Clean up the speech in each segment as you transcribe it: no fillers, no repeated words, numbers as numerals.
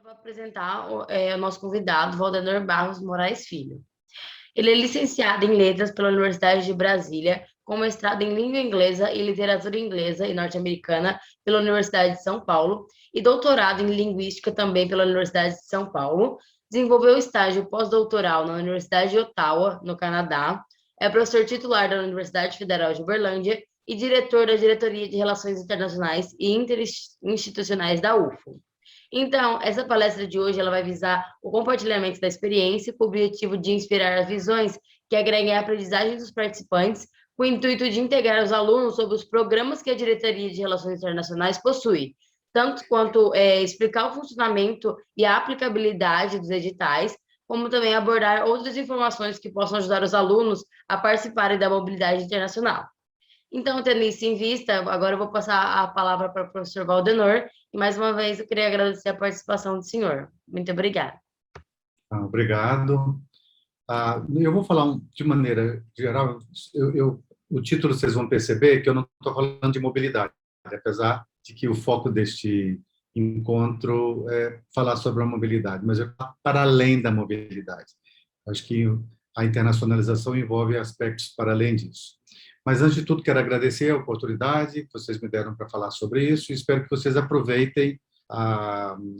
vou apresentar o nosso convidado, Valdenor Barros Moraes Filho. Ele é licenciado em Letras pela Universidade de Brasília, com mestrado em Língua Inglesa e Literatura Inglesa e Norte-Americana pela Universidade de São Paulo e doutorado em Linguística também pela Universidade de São Paulo. Desenvolveu estágio pós-doutoral na Universidade de Ottawa, no Canadá. É professor titular da Universidade Federal de Uberlândia e diretor da Diretoria de Relações Internacionais e Interinstitucionais da UFO. Então, essa palestra de hoje ela vai visar o compartilhamento da experiência com o objetivo de inspirar as visões que agreguem a aprendizagem dos participantes, com o intuito de integrar os alunos sobre os programas que a Diretoria de Relações Internacionais possui, tanto quanto explicar o funcionamento e a aplicabilidade dos editais, como também abordar outras informações que possam ajudar os alunos a participarem da mobilidade internacional. Então, tendo isso em vista, agora eu vou passar a palavra para o professor Valdenor, e mais uma vez eu queria agradecer a participação do senhor. Muito obrigada. Obrigado. Eu vou falar de maneira geral, o título vocês vão perceber que eu não estou falando de mobilidade, apesar de que o foco deste encontro é falar sobre a mobilidade, mas para além da mobilidade. Acho que a internacionalização envolve aspectos para além disso. Mas, antes de tudo, quero agradecer a oportunidade que vocês me deram para falar sobre isso e espero que vocês aproveitem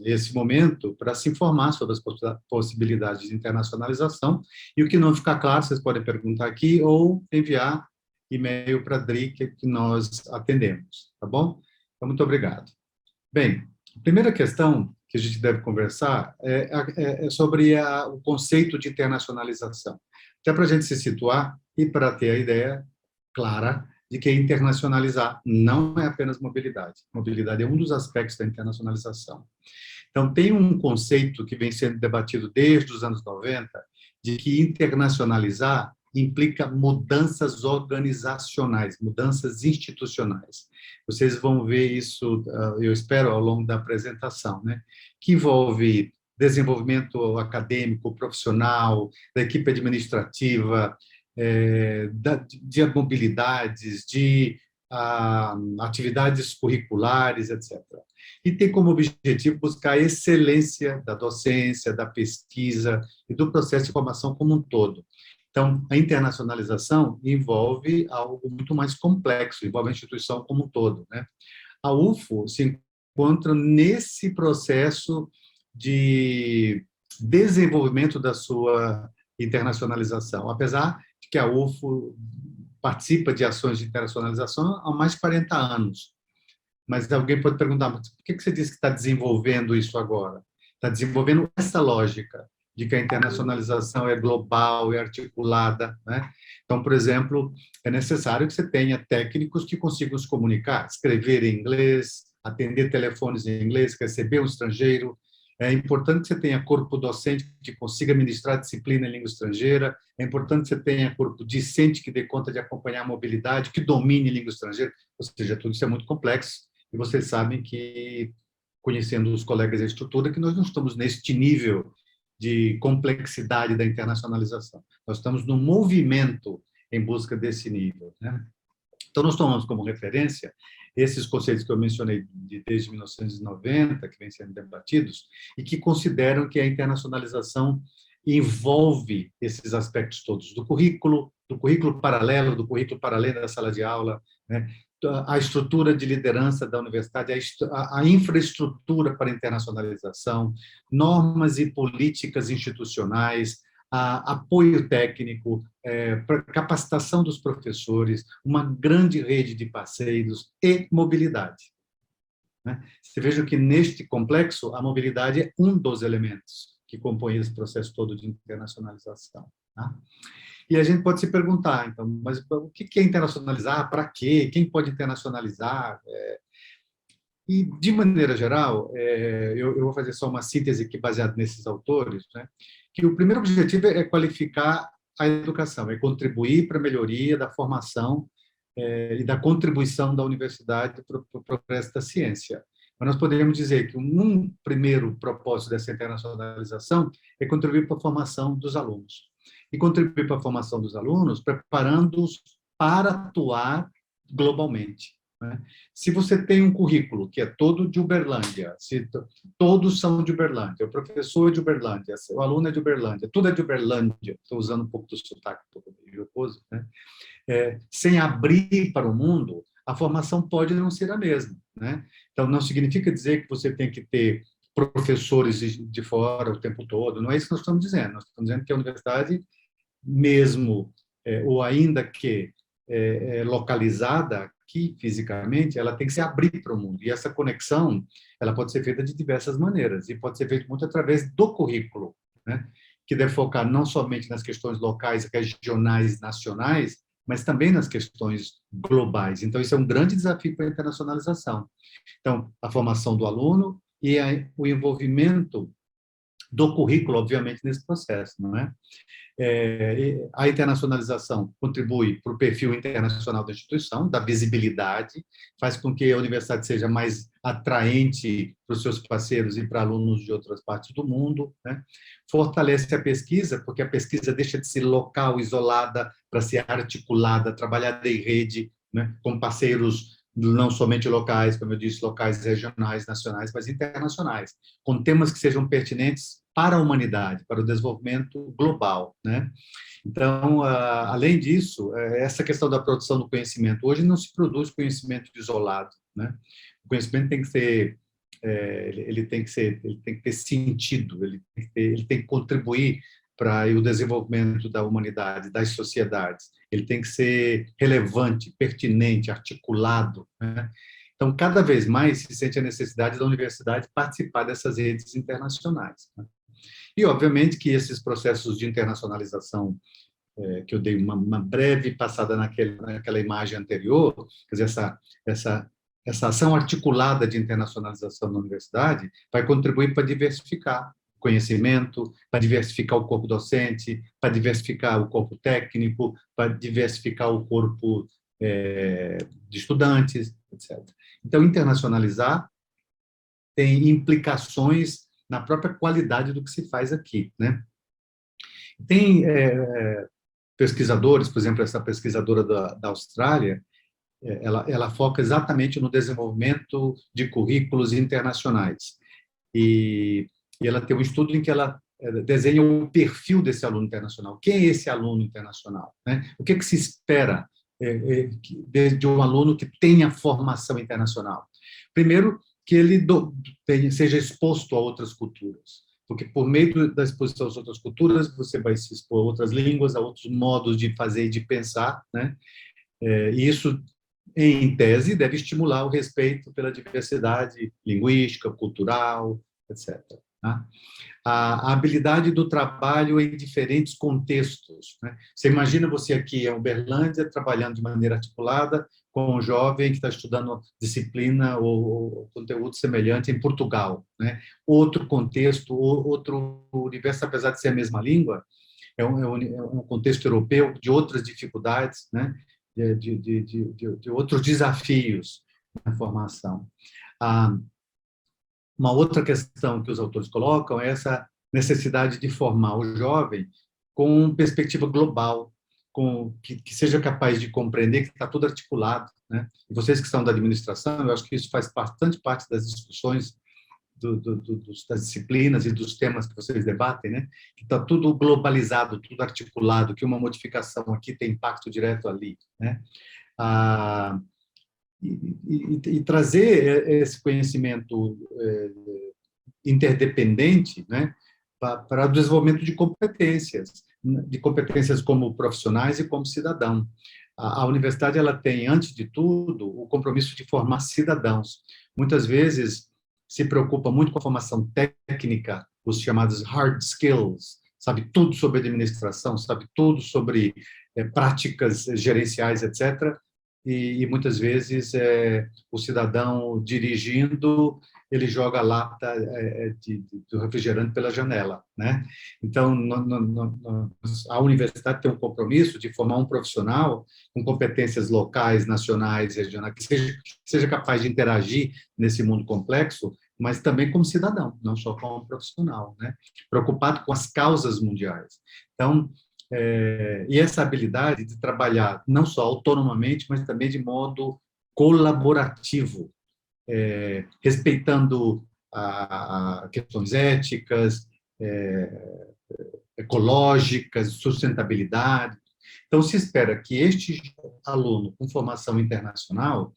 esse momento para se informar sobre as possibilidades de internacionalização e o que não ficar claro, vocês podem perguntar aqui ou enviar e-mail para a DRIC que nós atendemos, tá bom? Então, muito obrigado. Bem, a primeira questão que a gente deve conversar é sobre o conceito de internacionalização. Até para a gente se situar e para ter a ideia clara de que internacionalizar não é apenas mobilidade. Mobilidade é um dos aspectos da internacionalização. Então, tem um conceito que vem sendo debatido desde os anos 90, de que internacionalizar implica mudanças organizacionais, mudanças institucionais. Vocês vão ver isso, eu espero, ao longo da apresentação, né? Que envolve desenvolvimento acadêmico, profissional, da equipe administrativa, de mobilidades, de atividades curriculares, etc. E tem como objetivo buscar a excelência da docência, da pesquisa e do processo de formação como um todo. Então, a internacionalização envolve algo muito mais complexo, envolve a instituição como um todo, né? A UFO se encontra nesse processo de desenvolvimento da sua internacionalização, apesar de que a UFO participa de ações de internacionalização há mais de 40 anos. Mas alguém pode perguntar, mas por que você diz que está desenvolvendo isso agora? Está desenvolvendo essa lógica de que a internacionalização é global, é articulada, né? Então, por exemplo, é necessário que você tenha técnicos que consigam se comunicar, escrever em inglês, atender telefones em inglês, receber um estrangeiro. É importante que você tenha corpo docente que consiga ministrar disciplina em língua estrangeira. É importante que você tenha corpo discente que dê conta de acompanhar a mobilidade, que domine língua estrangeira. Ou seja, tudo isso é muito complexo. E vocês sabem que, conhecendo os colegas da estrutura, que nós não estamos neste nível de complexidade da internacionalização. Nós estamos num movimento em busca desse nível, né? Então, nós tomamos como referência esses conceitos que eu mencionei desde 1990, que vêm sendo debatidos, e que consideram que a internacionalização envolve esses aspectos todos do currículo paralelo, para além da sala de aula, né? A estrutura de liderança da universidade, a infraestrutura para a internacionalização, normas e políticas institucionais, apoio técnico, para capacitação dos professores, uma grande rede de parceiros e mobilidade, né? Você veja que neste complexo a mobilidade é um dos elementos que compõe esse processo todo de internacionalização, tá? E a gente pode se perguntar, então, mas o que é internacionalizar? Para quê? Quem pode internacionalizar? E, de maneira geral, eu vou fazer só uma síntese aqui baseada nesses autores, né? Que o primeiro objetivo é qualificar a educação, é contribuir para a melhoria da formação e da contribuição da universidade para o progresso da ciência. Mas nós podemos dizer que um primeiro propósito dessa internacionalização é contribuir para a formação dos alunos. E contribuir para a formação dos alunos, preparando-os para atuar globalmente. né? Se você tem um currículo que é todo de Uberlândia, se todos são de Uberlândia, o professor é de Uberlândia, o aluno é de Uberlândia, tudo é de Uberlândia, estou usando um pouco do sotaque, um pouco jocoso, né? Sem abrir para o mundo, a formação pode não ser a mesma, né? Então, não significa dizer que você tem que ter professores de fora o tempo todo, não é isso que nós estamos dizendo. Nós estamos dizendo que a universidade, mesmo, ou ainda que localizada aqui fisicamente, ela tem que se abrir para o mundo. E essa conexão, ela pode ser feita de diversas maneiras, e pode ser feita muito através do currículo, né? Que deve focar não somente nas questões locais, regionais, nacionais, mas também nas questões globais. Então, isso é um grande desafio para a internacionalização. Então, a formação do aluno e o envolvimento do currículo, obviamente, nesse processo, não é? A internacionalização contribui para o perfil internacional da instituição, da visibilidade, faz com que a universidade seja mais atraente para os seus parceiros e para alunos de outras partes do mundo, né? Fortalece a pesquisa, porque a pesquisa deixa de ser local, isolada, para ser articulada, trabalhada em rede, né? Com parceiros não somente locais, como eu disse, locais, regionais, nacionais, mas internacionais, com temas que sejam pertinentes para a humanidade, para o desenvolvimento global, né? Então, além disso, essa questão da produção do conhecimento, hoje não se produz conhecimento isolado, né? O conhecimento tem que ser, ele tem que ter sentido, ele tem que contribuir para o desenvolvimento da humanidade, das sociedades. Ele tem que ser relevante, pertinente, articulado, né? Então, cada vez mais se sente a necessidade da universidade participar dessas redes internacionais, né? E, obviamente, que esses processos de internacionalização, que eu dei uma breve passada naquela imagem anterior, quer dizer, essa ação articulada de internacionalização na universidade vai contribuir para diversificar o conhecimento, para diversificar o corpo docente, para diversificar o corpo técnico, para diversificar o corpo de estudantes, etc. Então, internacionalizar tem implicações na própria qualidade do que se faz aqui, né? Tem pesquisadores, por exemplo, essa pesquisadora da Austrália, ela foca exatamente no desenvolvimento de currículos internacionais. E ela tem um estudo em que ela desenha o perfil desse aluno internacional. Quem é esse aluno internacional, né? O que se espera de um aluno que tenha formação internacional? Primeiro, que ele seja exposto a outras culturas, porque por meio da exposição às outras culturas, você vai se expor a outras línguas, a outros modos de fazer e de pensar, né? E isso, em tese, deve estimular o respeito pela diversidade linguística, cultural, etc. Tá? A habilidade do trabalho em diferentes contextos, né? Você imagina você aqui em Uberlândia trabalhando de maneira articulada com um jovem que está estudando disciplina ou conteúdo semelhante em Portugal, né? Outro contexto, outro universo, apesar de ser a mesma língua, é um contexto europeu de outras dificuldades, né? De outros desafios na formação. Uma outra questão que os autores colocam é essa necessidade de formar o jovem com perspectiva global, que seja capaz de compreender que está tudo articulado, né? E vocês que são da administração, eu acho que isso faz bastante parte das discussões das disciplinas e dos temas que vocês debatem, né? Que está tudo globalizado, tudo articulado, que uma modificação aqui tem impacto direto ali, né? E trazer esse conhecimento interdependente, né, para o desenvolvimento de competências como profissionais e como cidadão. A universidade ela tem, antes de tudo, o compromisso de formar cidadãos. Muitas vezes se preocupa muito com a formação técnica, os chamados hard skills, sabe tudo sobre administração, sabe tudo sobre práticas gerenciais, etc., e muitas vezes o cidadão dirigindo, ele joga a lata do refrigerante pela janela, né? Então, a universidade tem um compromisso de formar um profissional com competências locais, nacionais, regionais, que seja capaz de interagir nesse mundo complexo, mas também como cidadão, não só como profissional, né? Preocupado com as causas mundiais. Então, e essa habilidade de trabalhar não só autonomamente, mas também de modo colaborativo, respeitando questões éticas, ecológicas, sustentabilidade. Então, se espera que este aluno com formação internacional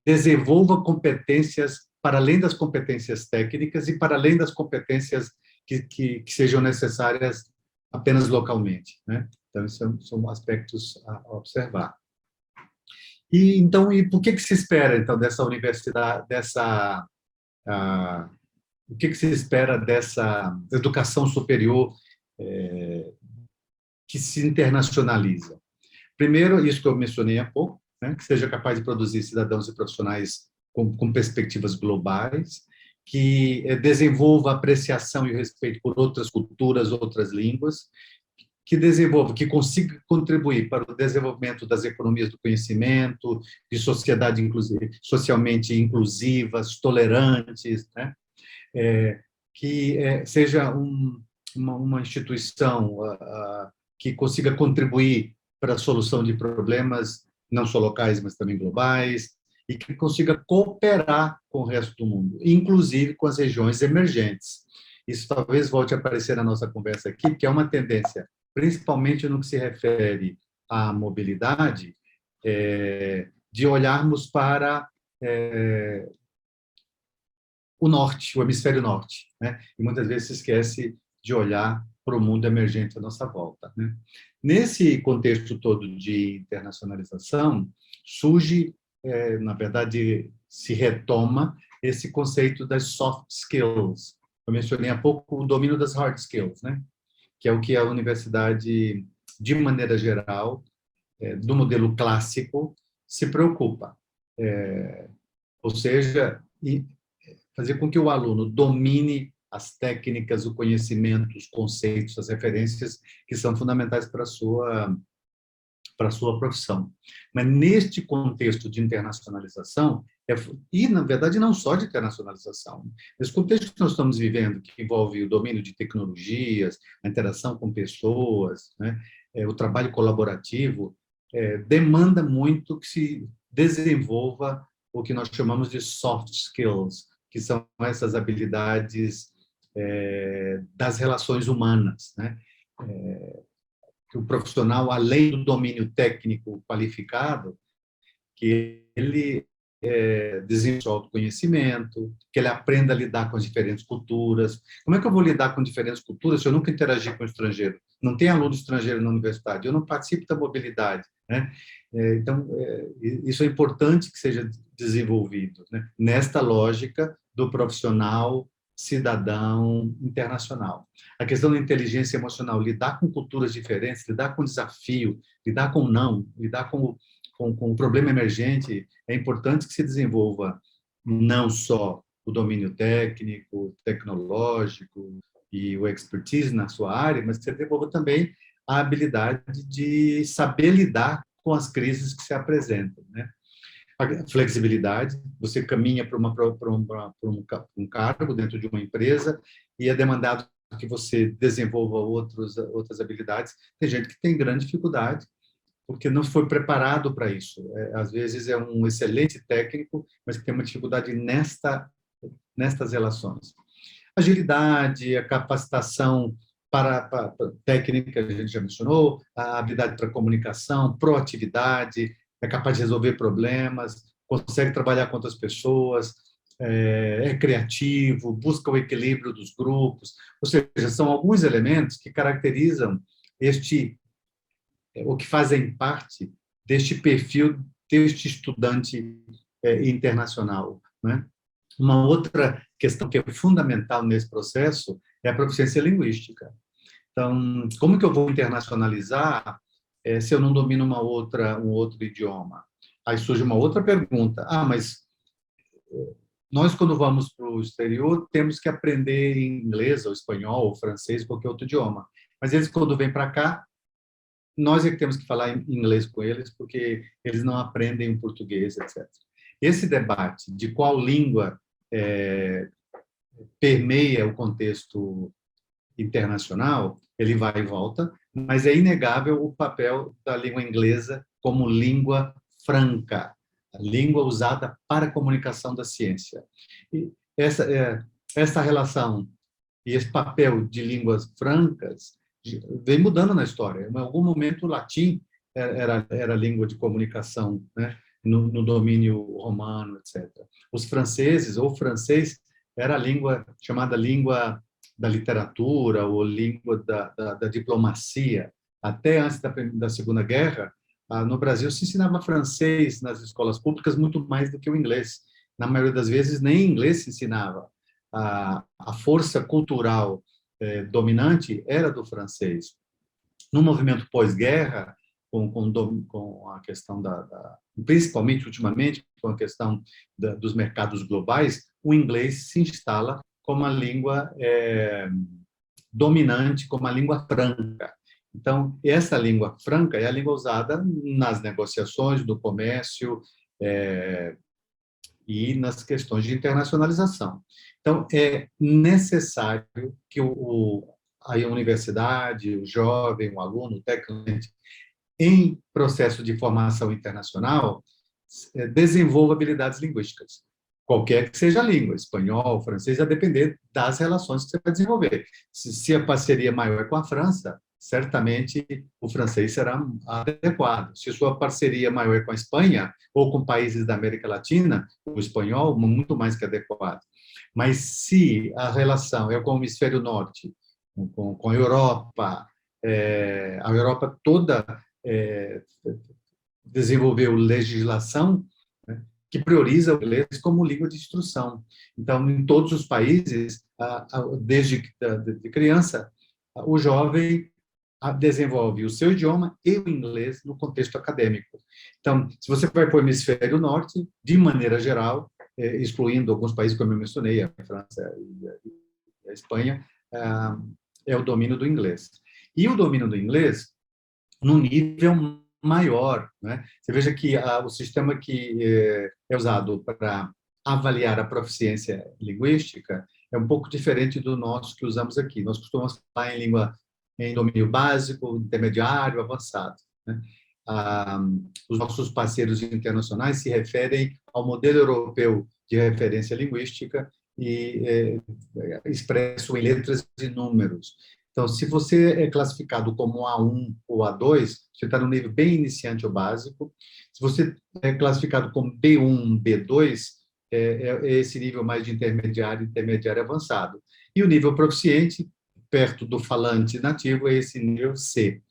desenvolva competências para além das competências técnicas e para além das competências que sejam necessárias apenas localmente, né? Então, esses são aspectos a observar. Então, e por que se espera, então, dessa universidade, o que se espera dessa educação superior que se internacionaliza? Primeiro, isso que eu mencionei há pouco, né, que seja capaz de produzir cidadãos e profissionais com perspectivas globais, que desenvolva a apreciação e o respeito por outras culturas, outras línguas, que consiga contribuir para o desenvolvimento das economias do conhecimento, de sociedade socialmente inclusivas, tolerantes, né? Que seja uma instituição que consiga contribuir para a solução de problemas não só locais, mas também globais, e que consiga cooperar com o resto do mundo, inclusive com as regiões emergentes. Isso talvez volte a aparecer na nossa conversa aqui, que é uma tendência, principalmente no que se refere à mobilidade, de olharmos para o norte, o hemisfério norte, né? E muitas vezes se esquece de olhar para o mundo emergente à nossa volta, né? Nesse contexto todo de internacionalização, surge, na verdade, se retoma esse conceito das soft skills. Eu mencionei há pouco o domínio das hard skills, né? Que é o que a universidade, de maneira geral, do modelo clássico, se preocupa. Ou seja, fazer com que o aluno domine as técnicas, o conhecimento, os conceitos, as referências que são fundamentais para a sua profissão. Mas neste contexto de internacionalização, e na verdade não só de internacionalização, nesse contexto que nós estamos vivendo, que envolve o domínio de tecnologias, a interação com pessoas, né, o trabalho colaborativo, demanda muito que se desenvolva o que nós chamamos de soft skills, que são essas habilidades das relações humanas, né? Que o profissional, além do domínio técnico qualificado, que ele desenvolva o autoconhecimento, que ele aprenda a lidar com as diferentes culturas. Como é que eu vou lidar com diferentes culturas se eu nunca interagi com o estrangeiro? Não tem aluno estrangeiro na universidade, eu não participo da mobilidade, né? Então, isso é importante que seja desenvolvido, né? Nesta lógica do profissional cidadão internacional. A questão da inteligência emocional, lidar com culturas diferentes, lidar com desafio, lidar com não, lidar com o problema emergente, é importante que se desenvolva não só o domínio técnico, tecnológico e o expertise na sua área, mas que se desenvolva também a habilidade de saber lidar com as crises que se apresentam, né? A flexibilidade, você caminha para um cargo dentro de uma empresa e é demandado que você desenvolva outras habilidades. Tem gente que tem grande dificuldade porque não foi preparado para isso. Às vezes é um excelente técnico, mas que tem uma dificuldade nestas relações. Agilidade, a capacitação para técnica, a gente já mencionou, a habilidade para comunicação, proatividade, é capaz de resolver problemas, consegue trabalhar com outras pessoas, é criativo, busca o equilíbrio dos grupos. Ou seja, são alguns elementos que caracterizam o que fazem parte deste perfil deste estudante internacional, né? Uma outra questão que é fundamental nesse processo é a proficiência linguística. Então, como que eu vou internacionalizar se eu não domino um outro idioma? Aí surge uma outra pergunta. Mas nós, quando vamos para o exterior, temos que aprender inglês, ou espanhol, ou francês, qualquer outro idioma. Mas eles, quando vêm para cá, nós é que temos que falar inglês com eles, porque eles não aprendem o português, etc. Esse debate de qual língua permeia o contexto internacional, ele vai e volta, mas é inegável o papel da língua inglesa como língua franca, a língua usada para a comunicação da ciência. E essa relação e esse papel de línguas francas vem mudando na história. Em algum momento, o latim era língua de comunicação, né? No domínio romano, etc. Os franceses, ou francês, era a língua chamada língua da literatura ou língua da diplomacia. Até antes da Segunda Guerra, no Brasil se ensinava francês nas escolas públicas muito mais do que o inglês. Na maioria das vezes, nem inglês se ensinava. A força cultural dominante era do francês. No movimento pós-guerra, com a questão principalmente ultimamente, com a questão dos mercados globais, o inglês se instala como a língua dominante, como a língua franca. Então, essa língua franca é a língua usada nas negociações do comércio e nas questões de internacionalização. Então, é necessário que a universidade, o jovem, o aluno, o técnico, em processo de formação internacional, desenvolva habilidades linguísticas. Qualquer que seja a língua, espanhol, francês, a depender das relações que você vai desenvolver. Se a parceria maior é com a França, certamente o francês será adequado. Se sua parceria maior é com a Espanha ou com países da América Latina, o espanhol muito mais que adequado. Mas se a relação é com o hemisfério norte, com a Europa toda desenvolveu legislação, né, que prioriza o inglês como língua de instrução. Então, em todos os países, desde de criança, o jovem desenvolve o seu idioma e o inglês no contexto acadêmico. Então, se você vai para o hemisfério norte, de maneira geral, excluindo alguns países como eu mencionei, a França e a Espanha, é o domínio do inglês. E o domínio do inglês num nível maior, né? Você veja que o sistema que é usado para avaliar a proficiência linguística é um pouco diferente do nosso que usamos aqui. Nós costumamos falar em domínio básico, intermediário, avançado, né? Os nossos parceiros internacionais se referem ao modelo europeu de referência linguística e expresso em letras e números. Então, se você é classificado como A1 ou A2, você está no nível bem iniciante ou básico. Se você é classificado como B1, B2, é esse nível mais de intermediário avançado. E o nível proficiente, perto do falante nativo, é esse nível C.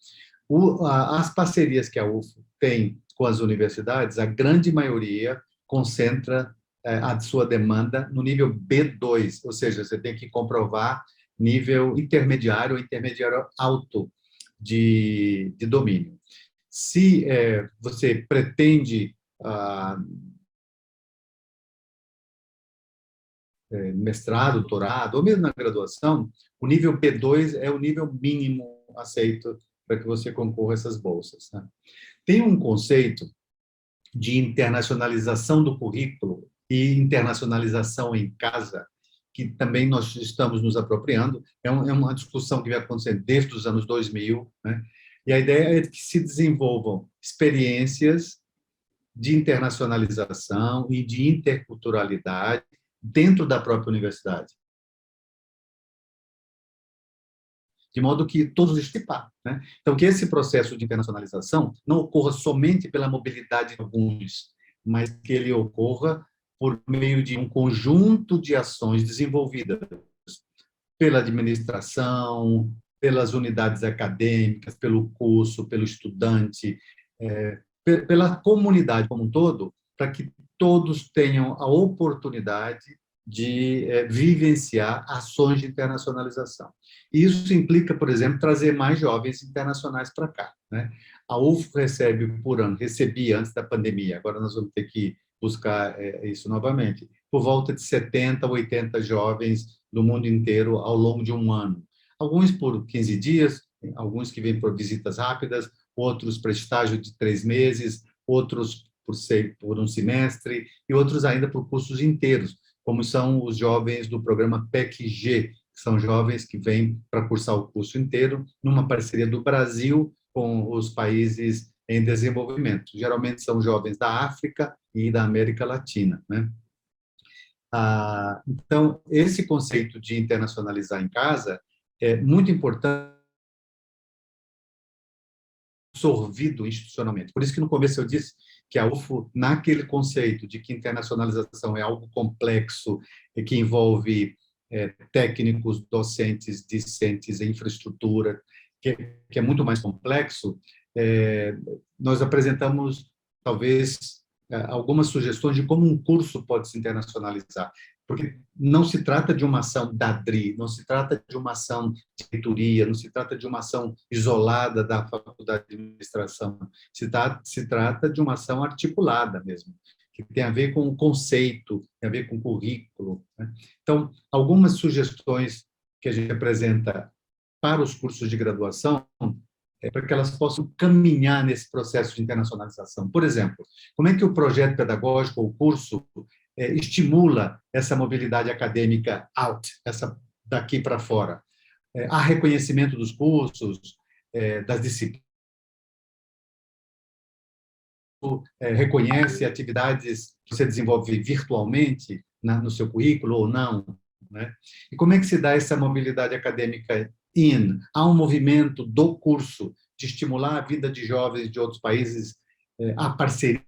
As parcerias que a UFO tem com as universidades, a grande maioria concentra a sua demanda no nível B2, ou seja, você tem que comprovar nível intermediário ou intermediário alto de domínio. Se você pretende mestrado, doutorado, ou mesmo na graduação, o nível B2 é o nível mínimo aceito para que você concorra a essas bolsas, né? Tem um conceito de internacionalização do currículo e internacionalização em casa, que também nós estamos nos apropriando. É uma discussão que vem acontecendo desde os anos 2000, né? E a ideia é que se desenvolvam experiências de internacionalização e de interculturalidade dentro da própria universidade, de modo que todos estipar, né? Então, que esse processo de internacionalização não ocorra somente pela mobilidade de alguns, mas que ele ocorra por meio de um conjunto de ações desenvolvidas pela administração, pelas unidades acadêmicas, pelo curso, pelo estudante, pela comunidade como um todo, para que todos tenham a oportunidade de vivenciar ações de internacionalização. Isso implica, por exemplo, trazer mais jovens internacionais para cá, né? A UFO recebia antes da pandemia, agora nós vamos ter que buscar isso novamente, por volta de 70, 80 jovens do mundo inteiro ao longo de um ano. Alguns por 15 dias, alguns que vêm por visitas rápidas, outros para estágio de 3 meses, outros por um semestre e outros ainda por cursos inteiros, como são os jovens do programa PEC-G, que são jovens que vêm para cursar o curso inteiro, numa parceria do Brasil com os países em desenvolvimento. Geralmente são jovens da África e da América Latina, né? Então, esse conceito de internacionalizar em casa é muito importante, absorvido institucionalmente. Por isso que no começo eu disse que a UFO, naquele conceito de que internacionalização é algo complexo e que envolve técnicos, docentes, discentes, infraestrutura, que é muito mais complexo, nós apresentamos, talvez, algumas sugestões de como um curso pode se internacionalizar. Porque não se trata de uma ação da DRI, não se trata de uma ação de reitoria, não se trata de uma ação isolada da Faculdade de Administração, se trata de uma ação articulada mesmo, que tem a ver com o conceito, tem a ver com o currículo, né? Então, algumas sugestões que a gente apresenta para os cursos de graduação para que elas possam caminhar nesse processo de internacionalização. Por exemplo, como é que o projeto pedagógico ou o curso estimula essa mobilidade acadêmica out, essa daqui para fora? Há reconhecimento dos cursos, das disciplinas, reconhece atividades que você desenvolve virtualmente no seu currículo ou não, né? E como é que se dá essa mobilidade acadêmica in? Há um movimento do curso de estimular a vida de jovens de outros países, a parceria.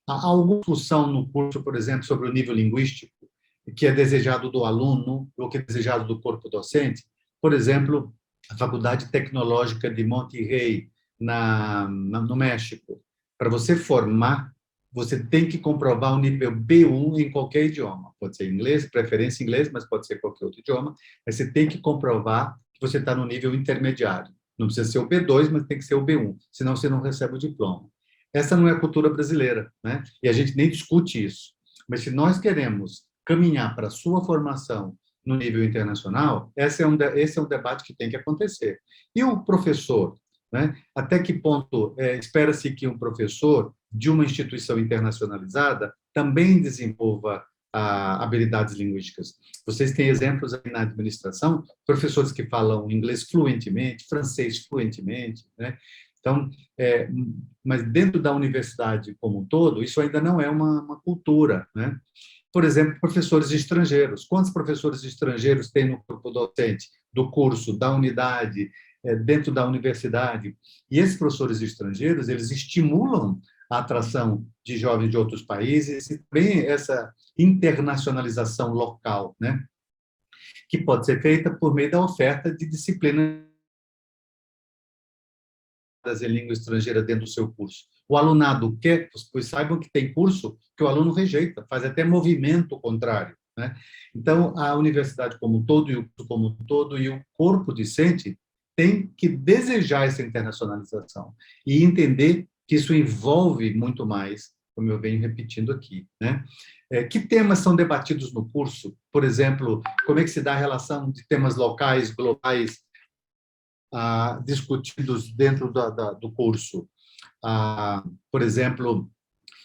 Há alguma discussão no curso, por exemplo, sobre o nível linguístico, que é desejado do aluno ou que é desejado do corpo docente? Por exemplo, a Faculdade Tecnológica de Monterrey, no México. Para você formar, você tem que comprovar o nível B1 em qualquer idioma. Pode ser inglês, preferência inglês, mas pode ser qualquer outro idioma. Mas você tem que comprovar que você está no nível intermediário. Não precisa ser o B2, mas tem que ser o B1, senão você não recebe o diploma. Essa não é a cultura brasileira, né? E a gente nem discute isso. Mas se nós queremos caminhar para a sua formação no nível internacional, esse é um debate que tem que acontecer. E o professor, né? Até que ponto espera-se que um professor de uma instituição internacionalizada também desenvolva habilidades linguísticas? Vocês têm exemplos aí na administração, professores que falam inglês fluentemente, francês fluentemente, né? Então, mas dentro da universidade como um todo, isso ainda não é uma cultura, né? Por exemplo, professores estrangeiros. Quantos professores estrangeiros tem no corpo docente do curso, da unidade, dentro da universidade? E esses professores estrangeiros, eles estimulam a atração de jovens de outros países e também essa internacionalização local, né? Que pode ser feita por meio da oferta de disciplinas em língua estrangeira dentro do seu curso. O alunado quer, pois saibam que tem curso que o aluno rejeita, faz até movimento contrário, né? Então, a universidade como um todo, e o curso como um todo, e o corpo docente tem que desejar essa internacionalização e entender que isso envolve muito mais, como eu venho repetindo aqui, né? Que temas são debatidos no curso? Por exemplo, como é que se dá a relação de temas locais, globais, discutidos dentro do curso? Por exemplo,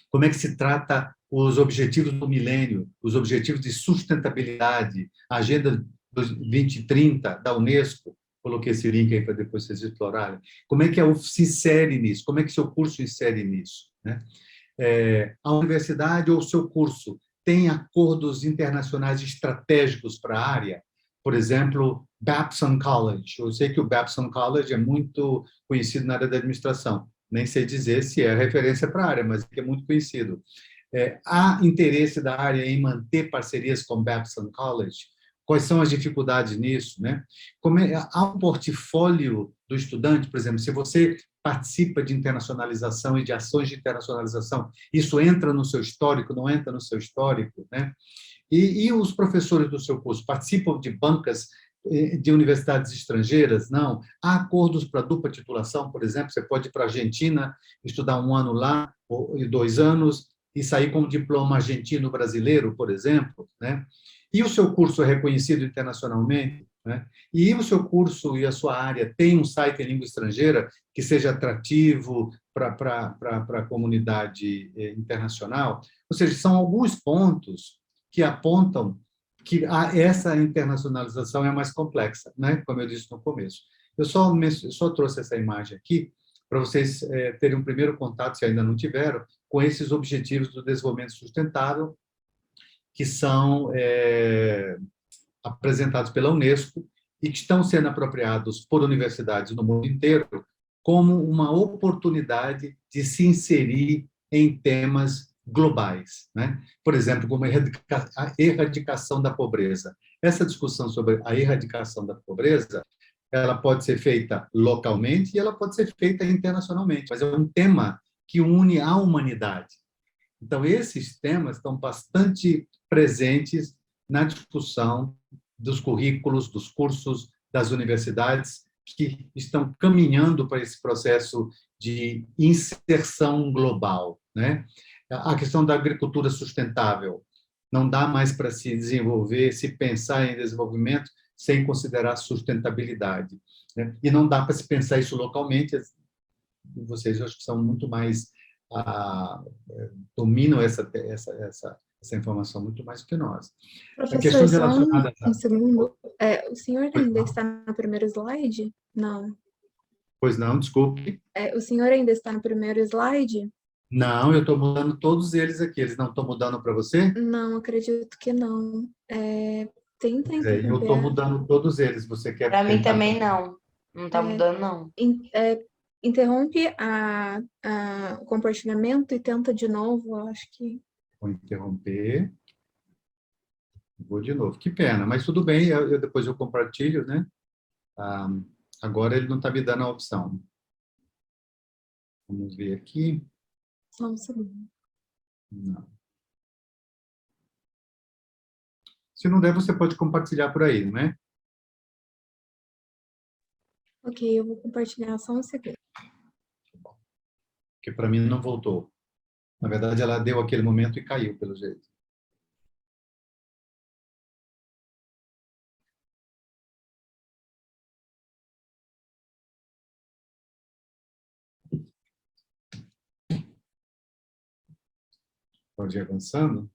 como é que se trata os objetivos do milênio, os objetivos de sustentabilidade, a Agenda 2030 da Unesco? Coloquei esse link aí para depois vocês explorarem. Como é que a UF se insere nisso? Como é que seu curso insere nisso, né? A universidade ou o seu curso tem acordos internacionais estratégicos para a área? Por exemplo, Babson College. Eu sei que o Babson College é muito conhecido na área da administração. Nem sei dizer se é referência para a área, mas é muito conhecido. Há interesse da área em manter parcerias com o Babson College? Quais são as dificuldades nisso, né? Há um portfólio do estudante, por exemplo, se você participa de internacionalização e de ações de internacionalização, isso entra no seu histórico, não entra no seu histórico, né? E os professores do seu curso participam de bancas de universidades estrangeiras? Não. Há acordos para dupla titulação, por exemplo, você pode ir para a Argentina, estudar 1 ano lá, ou 2 anos, e sair com um diploma argentino-brasileiro, por exemplo, né? E o seu curso é reconhecido internacionalmente, né? E o seu curso e a sua área tem um site em língua estrangeira que seja atrativo para a comunidade internacional? Ou seja, são alguns pontos que apontam que essa internacionalização é mais complexa, né? Como eu disse no começo. Eu só trouxe essa imagem aqui para vocês terem um primeiro contato, se ainda não tiveram, com esses objetivos do desenvolvimento sustentável, que são apresentados pela Unesco e que estão sendo apropriados por universidades no mundo inteiro como uma oportunidade de se inserir em temas globais, né? Por exemplo, como a erradicação da pobreza. Essa discussão sobre a erradicação da pobreza, ela pode ser feita localmente e ela pode ser feita internacionalmente, mas é um tema que une a humanidade. Então, esses temas estão bastante presentes na discussão dos currículos, dos cursos das universidades, que estão caminhando para esse processo de inserção global, né? A questão da agricultura sustentável. Não dá mais para se desenvolver, se pensar em desenvolvimento sem considerar sustentabilidade, né? E não dá para se pensar isso localmente. Vocês, eu acho que são muito mais dominam essa informação muito mais que nós. A Professor, questão só relacionada um segundo. O senhor Pois ainda não, está no primeiro slide? Não. pois não, desculpe. O senhor ainda está no primeiro slide? Não, eu estou mudando todos eles aqui. Eles não estão mudando para você? Não, acredito que não. Tenta Eu estou interromper. mudando todos eles. Você quer Para mim tentar? também não. Não tá mudando, não. Interrompe o compartilhamento e tenta de novo, eu acho que... Vou interromper. Vou de novo. Que pena, mas tudo bem. Depois eu compartilho, né? Agora ele não está me dando a opção. Vamos ver aqui. Só um segundo. Não. Se não der, você pode compartilhar por aí, não é? Ok, eu vou compartilhar só um segundo. Porque para mim não voltou. Na verdade, ela deu aquele momento e caiu, pelo jeito. Pode ir avançando.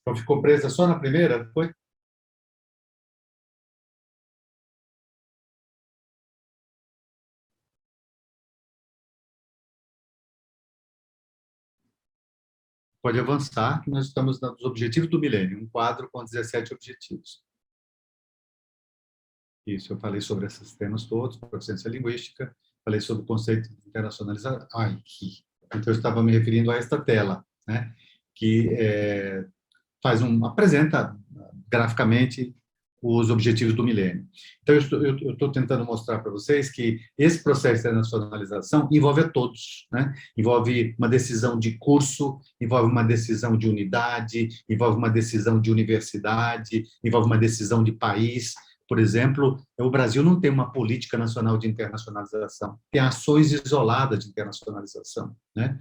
Então, ficou presa só na primeira? Foi? Pode avançar, que nós estamos nos objetivos do milênio, um quadro com 17 objetivos. Isso, eu falei sobre esses temas todos, proficiência linguística, falei sobre o conceito de internacionalização. Então, eu estava me referindo a esta tela, né, que apresenta graficamente os objetivos do milênio. Então, eu estou tentando mostrar para vocês que esse processo de internacionalização envolve a todos, né? Envolve uma decisão de curso, envolve uma decisão de unidade, envolve uma decisão de universidade, envolve uma decisão de país. Por exemplo, o Brasil não tem uma política nacional de internacionalização, tem ações isoladas de internacionalização, né?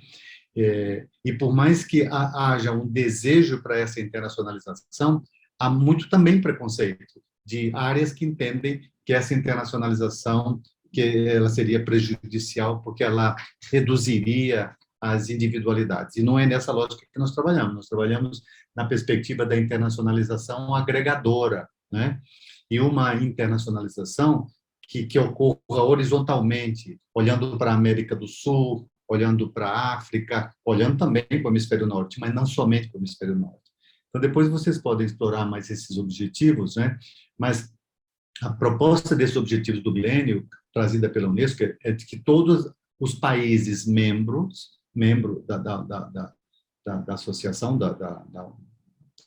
E por mais que haja um desejo para essa internacionalização, há muito também preconceito de áreas que entendem que essa internacionalização que ela seria prejudicial porque ela reduziria as individualidades. E não é nessa lógica que nós trabalhamos na perspectiva da internacionalização agregadora, né? E uma internacionalização que ocorra horizontalmente, olhando para a América do Sul, olhando para a África, olhando também para o Hemisfério Norte, mas não somente para o Hemisfério Norte. Então, depois vocês podem explorar mais esses objetivos, né? Mas a proposta desses objetivos do milênio, trazida pela Unesco, é de que todos os países membros da associação, da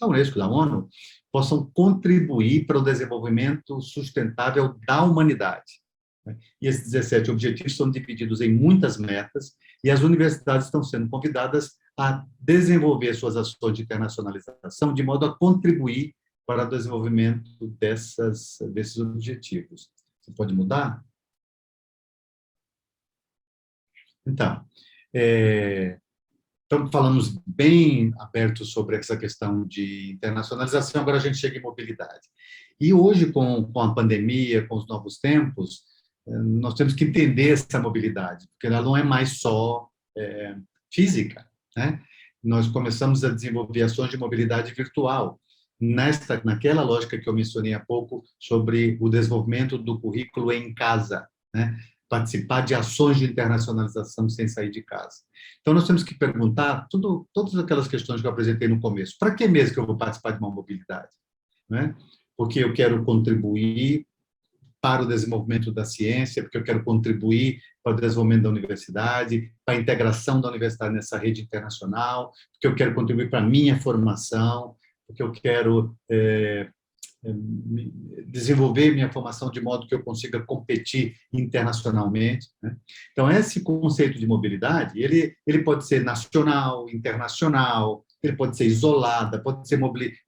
Unesco, da ONU, possam contribuir para o desenvolvimento sustentável da humanidade. E esses 17 objetivos são divididos em muitas metas, e as universidades estão sendo convidadas a desenvolver suas ações de internacionalização de modo a contribuir para o desenvolvimento desses objetivos. Você pode mudar? Então, falamos bem aberto sobre essa questão de internacionalização, agora a gente chega em mobilidade. E hoje, com a pandemia, com os novos tempos, nós temos que entender essa mobilidade, porque ela não é mais só física, né? Nós começamos a desenvolver ações de mobilidade virtual, naquela lógica que eu mencionei há pouco sobre o desenvolvimento do currículo em casa, né? Participar de ações de internacionalização sem sair de casa. Então, nós temos que perguntar todas aquelas questões que eu apresentei no começo. Para que mesmo que eu vou participar de uma mobilidade? Né? Porque eu quero contribuir para o desenvolvimento da ciência, porque eu quero contribuir para o desenvolvimento da universidade, para a integração da universidade nessa rede internacional, porque eu quero contribuir para a minha formação, porque eu quero desenvolver minha formação de modo que eu consiga competir internacionalmente, né? Então, esse conceito de mobilidade, ele pode ser nacional, internacional, ele pode ser isolada, pode ser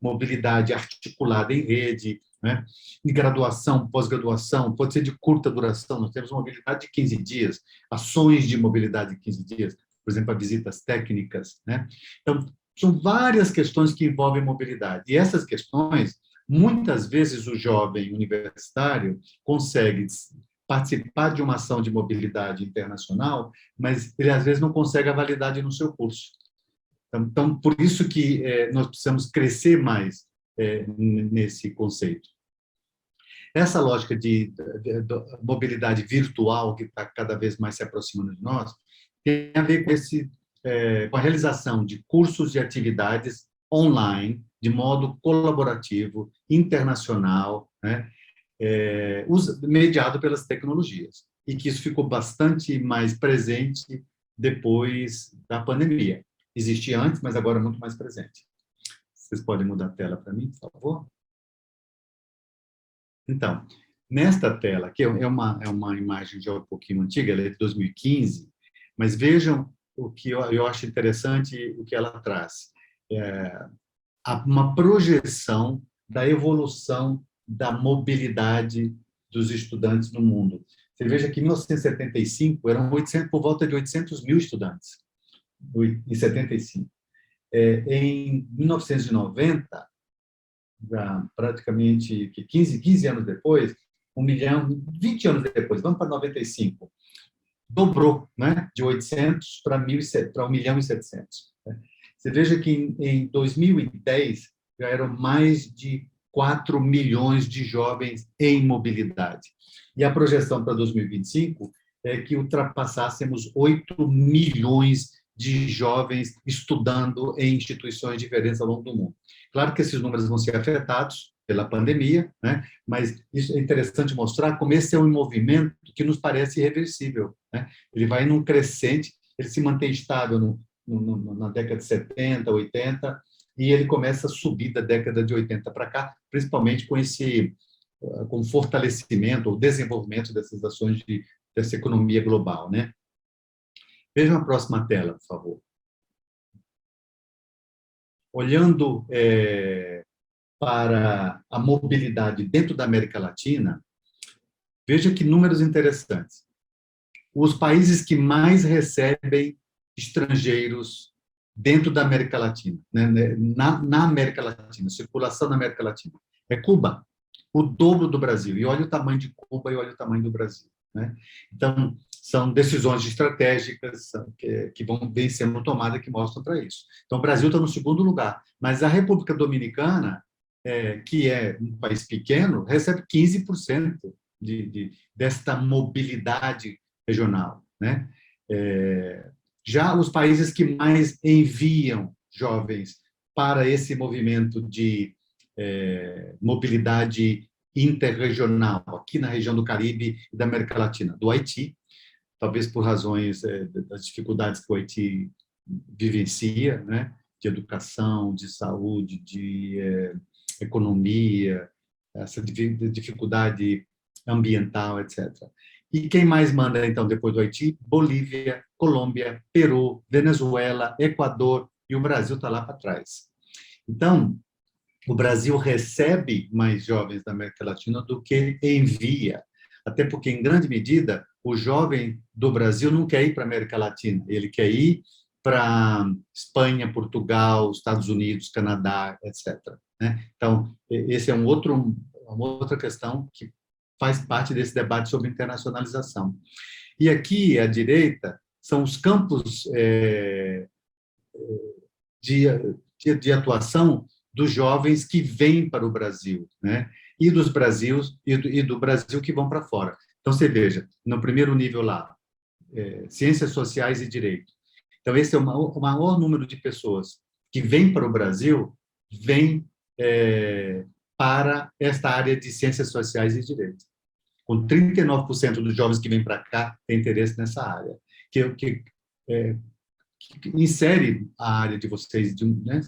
mobilidade articulada em rede, né? De graduação, pós-graduação, pode ser de curta duração. Nós temos mobilidade de 15 dias, ações de mobilidade de 15 dias, por exemplo, as visitas técnicas, né? Então, são várias questões que envolvem mobilidade. E essas questões, muitas vezes o jovem universitário consegue participar de uma ação de mobilidade internacional, mas ele às vezes não consegue a validade no seu curso. Então, por isso que nós precisamos crescer mais nesse conceito. Essa lógica de mobilidade virtual, que está cada vez mais se aproximando de nós, tem a ver com a realização de cursos e atividades online, de modo colaborativo, internacional, né, mediado pelas tecnologias. E que isso ficou bastante mais presente depois da pandemia. Existia antes, mas agora é muito mais presente. Vocês podem mudar a tela para mim, por favor? Então, nesta tela, que é uma imagem já um pouquinho antiga, ela é de 2015, mas vejam o que eu acho interessante, o que ela traz. Uma projeção da evolução da mobilidade dos estudantes no mundo. Você veja que em 1975 eram por volta de 800 mil estudantes, em 75. Em 1990, praticamente 15 anos depois, 1 milhão, 20 anos depois, vamos para 95, dobrou, né, de 800 para 1 milhão e 700. Né? Você veja que em 2010 já eram mais de 4 milhões de jovens em mobilidade. E a projeção para 2025 é que ultrapassássemos 8 milhões de jovens estudando em instituições diferentes ao longo do mundo. Claro que esses números vão ser afetados pela pandemia, né? Mas isso é interessante mostrar como esse é um movimento que nos parece irreversível, né? Ele vai num crescente, ele se mantém estável na década de 70, 80, e ele começa a subir da década de 80 para cá, principalmente com o fortalecimento, o desenvolvimento dessas ações dessa economia global, né? Vejam a próxima tela, por favor. Olhando para a mobilidade dentro da América Latina, veja que números interessantes. Os países que mais recebem estrangeiros dentro da América Latina, né, na América Latina, circulação na América Latina, é Cuba, o dobro do Brasil. E olha o tamanho de Cuba e olha o tamanho do Brasil, né? Então, são decisões estratégicas que vêm sendo tomadas que mostram para isso. Então, o Brasil está no segundo lugar, mas a República Dominicana, que é um país pequeno, recebe 15% desta mobilidade regional, né? Já os países que mais enviam jovens para esse movimento de mobilidade interregional, aqui na região do Caribe e da América Latina, do Haiti, talvez por razões das dificuldades que o Haiti vivencia, né? De educação, de saúde, de economia, essa dificuldade ambiental, etc. E quem mais manda, então, depois do Haiti? Bolívia, Colômbia, Peru, Venezuela, Equador, e o Brasil está lá para trás. Então, o Brasil recebe mais jovens da América Latina do que envia, até porque, em grande medida, o jovem do Brasil não quer ir para a América Latina, ele quer ir para Espanha, Portugal, Estados Unidos, Canadá, etc. Né? Então, esse é uma outra questão que faz parte desse debate sobre internacionalização. E aqui, à direita, são os campos de atuação dos jovens que vêm para o Brasil, né? E do Brasil que vão para fora. Então, você veja, no primeiro nível lá, Ciências Sociais e Direito. Então, esse é o maior número de pessoas que vêm para o Brasil, vêm para esta área de Ciências Sociais e Direito. Com 39% dos jovens que vêm para cá têm interesse nessa área, que insere a área de vocês, né?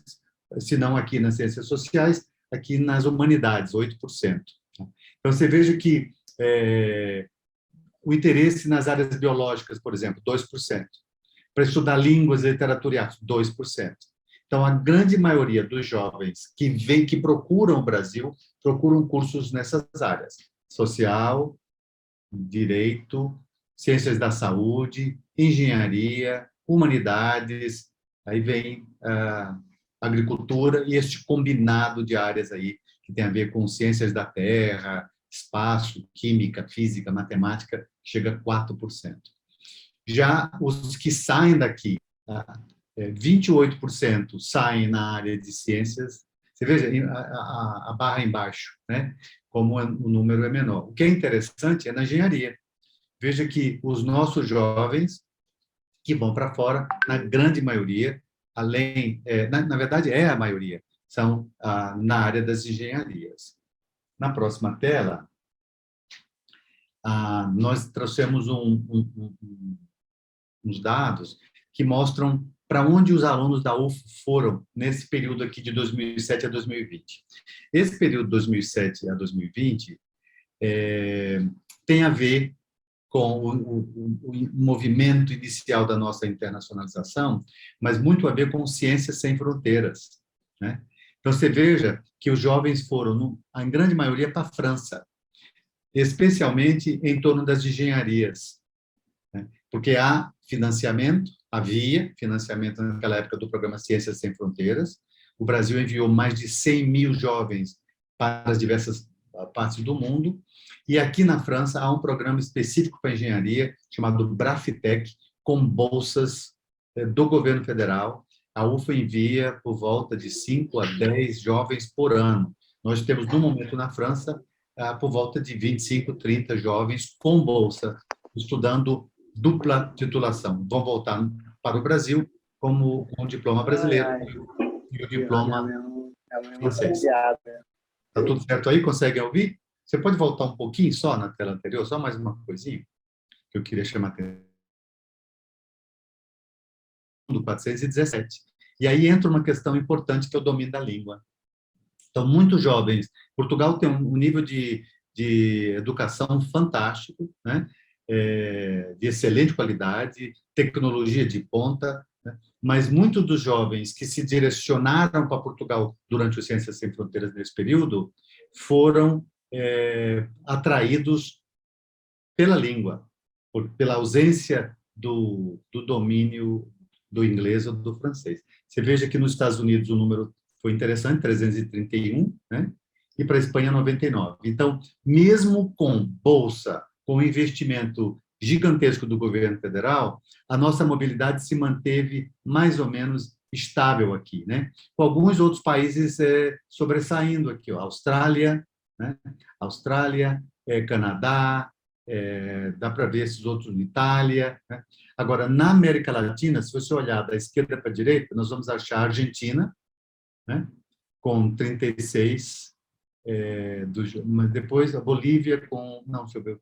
Se não aqui nas Ciências Sociais, aqui nas Humanidades, 8%. Então, você veja que o interesse nas áreas biológicas, por exemplo, 2%. Para estudar línguas, literatura e artes, 2%. Então, a grande maioria dos jovens que procuram o Brasil, procuram cursos nessas áreas. Social, direito, ciências da saúde, engenharia, humanidades, aí vem agricultura e este combinado de áreas aí que tem a ver com ciências da terra, espaço, química, física, matemática, chega a 4%. Já os que saem daqui, 28% saem na área de ciências. Você veja a barra embaixo, né? Como o número é menor. O que é interessante é na engenharia. Veja que os nossos jovens que vão para fora, na grande maioria, na verdade é a maioria, são na área das engenharias. Na próxima tela, nós trouxemos uns dados que mostram para onde os alunos da UF foram nesse período aqui de 2007 a 2020. Esse período de 2007 a 2020 tem a ver com o movimento inicial da nossa internacionalização, mas muito a ver com Ciências Sem Fronteiras, né? Então, você veja que os jovens foram, em grande maioria, para a França, especialmente em torno das engenharias, né? Porque havia financiamento naquela época do programa Ciências Sem Fronteiras. O Brasil enviou mais de 100 mil jovens para as diversas partes do mundo, e aqui na França há um programa específico para engenharia, chamado Brafitec, com bolsas do governo federal. A UFA envia por volta de 5 a 10 jovens por ano. Nós temos, no momento, na França, por volta de 25, 30 jovens com bolsa, estudando dupla titulação. Vão voltar para o Brasil com o diploma brasileiro e o diploma francês. Está tudo certo aí? Conseguem ouvir? Você pode voltar um pouquinho só na tela anterior? Só mais uma coisinha que eu queria chamar a atenção. Do 417. E aí entra uma questão importante, que é o domínio da língua. Então, muitos jovens... Portugal tem um nível de educação fantástico, né? De excelente qualidade, tecnologia de ponta, né? Mas muitos dos jovens que se direcionaram para Portugal durante o Ciências Sem Fronteiras nesse período foram atraídos pela língua, pela ausência do domínio do inglês ou do francês. Você veja que nos Estados Unidos o número foi interessante, 331, né? E para a Espanha, 99. Então, mesmo com bolsa, com investimento gigantesco do governo federal, a nossa mobilidade se manteve mais ou menos estável aqui, né? Com alguns outros países sobressaindo aqui, ó, Austrália, né? Austrália, Canadá, dá para ver esses outros, Itália, né? Agora, na América Latina, se você olhar da esquerda para a direita, nós vamos achar a Argentina, né? Com 36, mas depois a Bolívia com, não, deixa eu ver,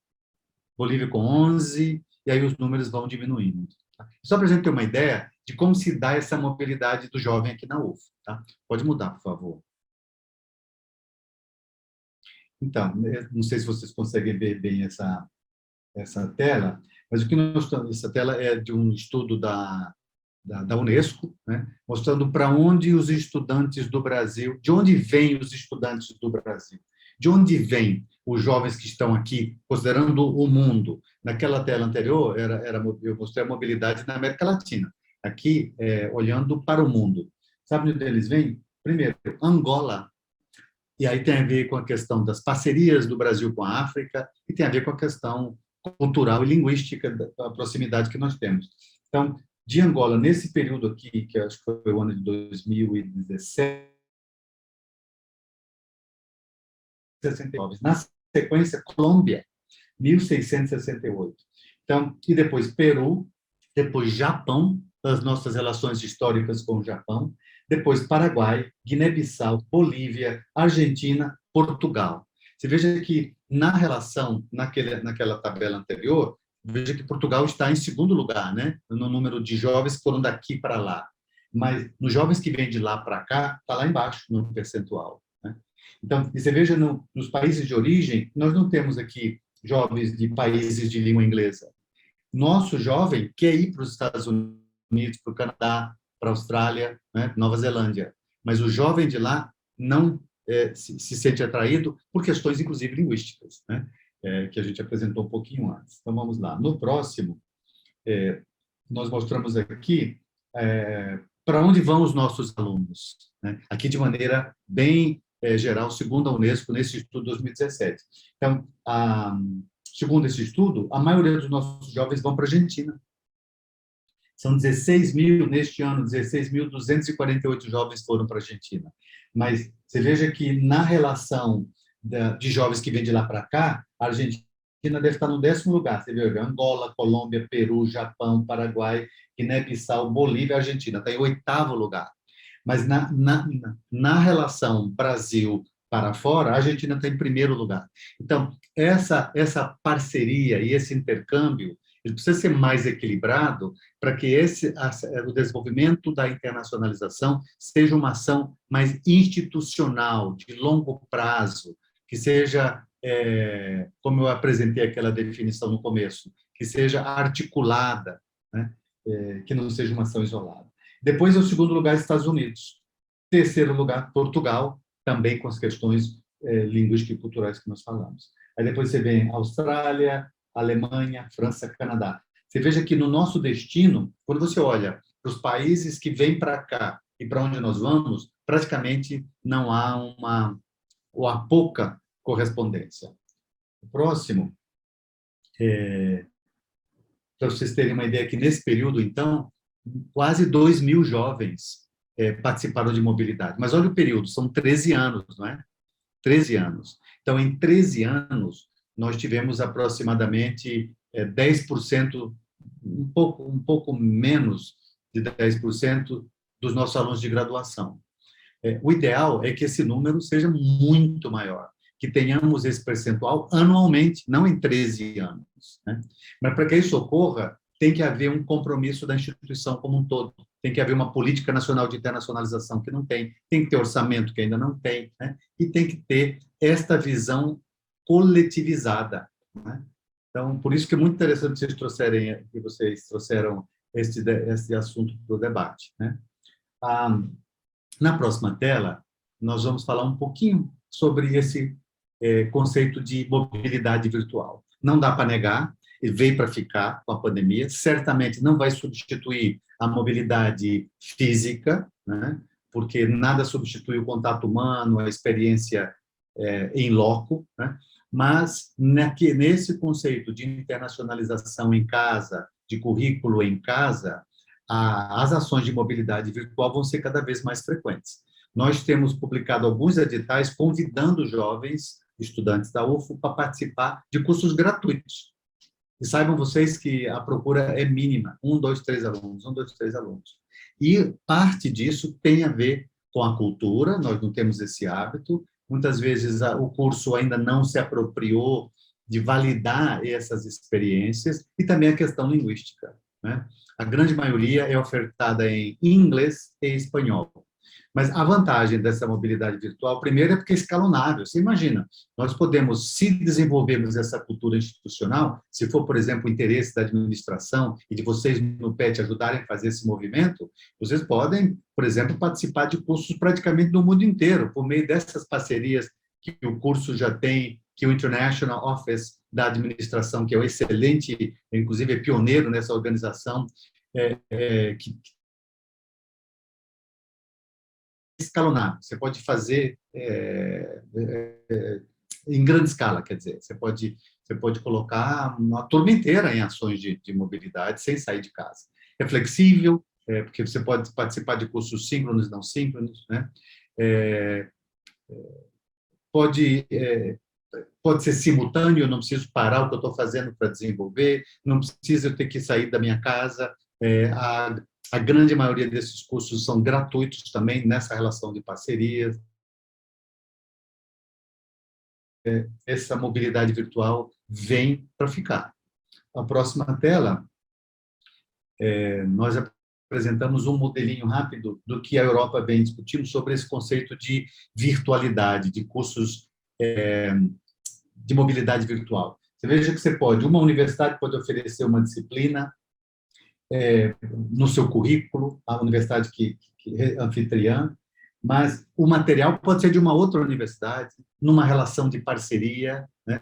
Bolívia com 11, e aí os números vão diminuindo. Tá? Só para a gente ter uma ideia de como se dá essa mobilidade do jovem aqui na UF. Tá? Pode mudar, por favor. Então, não sei se vocês conseguem ver bem essa tela, mas o que nós estamos... Essa tela é de um estudo da Unesco, né, mostrando para onde os estudantes do Brasil, de onde vêm os estudantes do Brasil, de onde vêm os jovens que estão aqui, considerando o mundo. Naquela tela anterior, eu mostrei a mobilidade na América Latina, aqui, olhando para o mundo. Sabe onde eles vêm? Primeiro, Angola. E aí tem a ver com a questão das parcerias do Brasil com a África, e tem a ver com a questão cultural e linguística da proximidade que nós temos. Então, de Angola, nesse período aqui, que acho que foi o ano de 2017, 69. Na sequência, Colômbia, 1668. Então, e depois Peru, depois Japão, as nossas relações históricas com o Japão, depois Paraguai, Guiné-Bissau, Bolívia, Argentina, Portugal. Você veja que na relação, naquela tabela anterior, veja que Portugal está em segundo lugar, né? No número de jovens que foram daqui para lá. Mas nos jovens que vêm de lá para cá, está lá embaixo no percentual. Né? Então, e você veja nos países de origem, nós não temos aqui jovens de países de língua inglesa. Nosso jovem quer ir para os Estados Unidos, para o Canadá, para a Austrália, né, Nova Zelândia, mas o jovem de lá não se sente atraído por questões, inclusive, linguísticas, né, que a gente apresentou um pouquinho antes. Então, vamos lá. No próximo, nós mostramos aqui para onde vão os nossos alunos, né? Aqui de maneira bem geral, segundo a Unesco, nesse estudo 2017. Então, segundo esse estudo, a maioria dos nossos jovens vão para a Argentina. São 16 mil, neste ano, 16.248 jovens foram para a Argentina. Mas você veja que na relação de jovens que vêm de lá para cá, a Argentina deve estar no 10º lugar. Você vê, Angola, Colômbia, Peru, Japão, Paraguai, Guiné-Bissau, Bolívia, Argentina. Está em 8º lugar. Mas na relação Brasil para fora, a Argentina está em 1º lugar. Então, essa parceria e esse intercâmbio, ele precisa ser mais equilibrado para que o desenvolvimento da internacionalização seja uma ação mais institucional, de longo prazo, que seja, como eu apresentei aquela definição no começo, que seja articulada, né? Que não seja uma ação isolada. Depois, é o 2º lugar, Estados Unidos. 3º lugar, Portugal, também com as questões linguísticas e culturais que nós falamos. Aí depois você vem Austrália, Alemanha, França, Canadá. Você veja que no nosso destino, quando você olha para os países que vêm para cá e para onde nós vamos, praticamente não há ou há pouca correspondência. O próximo, para vocês terem uma ideia, que nesse período, então, quase 2 mil jovens participaram de mobilidade. Mas olha o período, são 13 anos, não é? 13 anos. Então, em 13 anos, nós tivemos aproximadamente 10%, um pouco menos de 10% dos nossos alunos de graduação. O ideal é que esse número seja muito maior, que tenhamos esse percentual anualmente, não em 13 anos. Né? Mas para que isso ocorra, tem que haver um compromisso da instituição como um todo, tem que haver uma política nacional de internacionalização que não tem que ter orçamento que ainda não tem, né? E tem que ter esta visão coletivizada. Né? Então, por isso que é muito interessante que vocês trouxeram esse assunto para o debate. Né? Na próxima tela, nós vamos falar um pouquinho sobre esse conceito de mobilidade virtual. Não dá para negar, ele veio para ficar com a pandemia, certamente não vai substituir a mobilidade física, né? Porque nada substitui o contato humano, a experiência em loco, né? Mas nesse conceito de internacionalização em casa, de currículo em casa, as ações de mobilidade virtual vão ser cada vez mais frequentes. Nós temos publicado alguns editais convidando jovens estudantes da UFO para participar de cursos gratuitos. E saibam vocês que a procura é mínima, 1, 2, 3 alunos, 1, 2, 3 alunos. E parte disso tem a ver com a cultura, nós não temos esse hábito, muitas vezes o curso ainda não se apropriou de validar essas experiências, e também a questão linguística, né? A grande maioria é ofertada em inglês e espanhol. Mas a vantagem dessa mobilidade virtual, primeiro, é porque é escalonável. Você imagina, nós podemos, se desenvolvermos essa cultura institucional, se for, por exemplo, o interesse da administração e de vocês no PET ajudarem a fazer esse movimento, vocês podem, por exemplo, participar de cursos praticamente no mundo inteiro, por meio dessas parcerias que o curso já tem, que o International Office da Administração, que é um excelente, inclusive é pioneiro nessa organização, que escalonar. Você pode fazer em grande escala, quer dizer, você pode colocar uma turma inteira em ações de mobilidade sem sair de casa. É flexível, porque você pode participar de cursos síncronos e não síncronos, né? É, pode, pode ser simultâneo, eu não preciso parar o que eu estou fazendo para desenvolver, não preciso eu ter que sair da minha casa. A grande maioria desses cursos são gratuitos também, nessa relação de parcerias. Essa mobilidade virtual vem para ficar. A próxima tela, nós apresentamos um modelinho rápido do que a Europa vem discutindo sobre esse conceito de virtualidade, de cursos de mobilidade virtual. Você veja que uma universidade pode oferecer uma disciplina no seu currículo, a universidade que é anfitriã, mas o material pode ser de uma outra universidade, numa relação de parceria, né?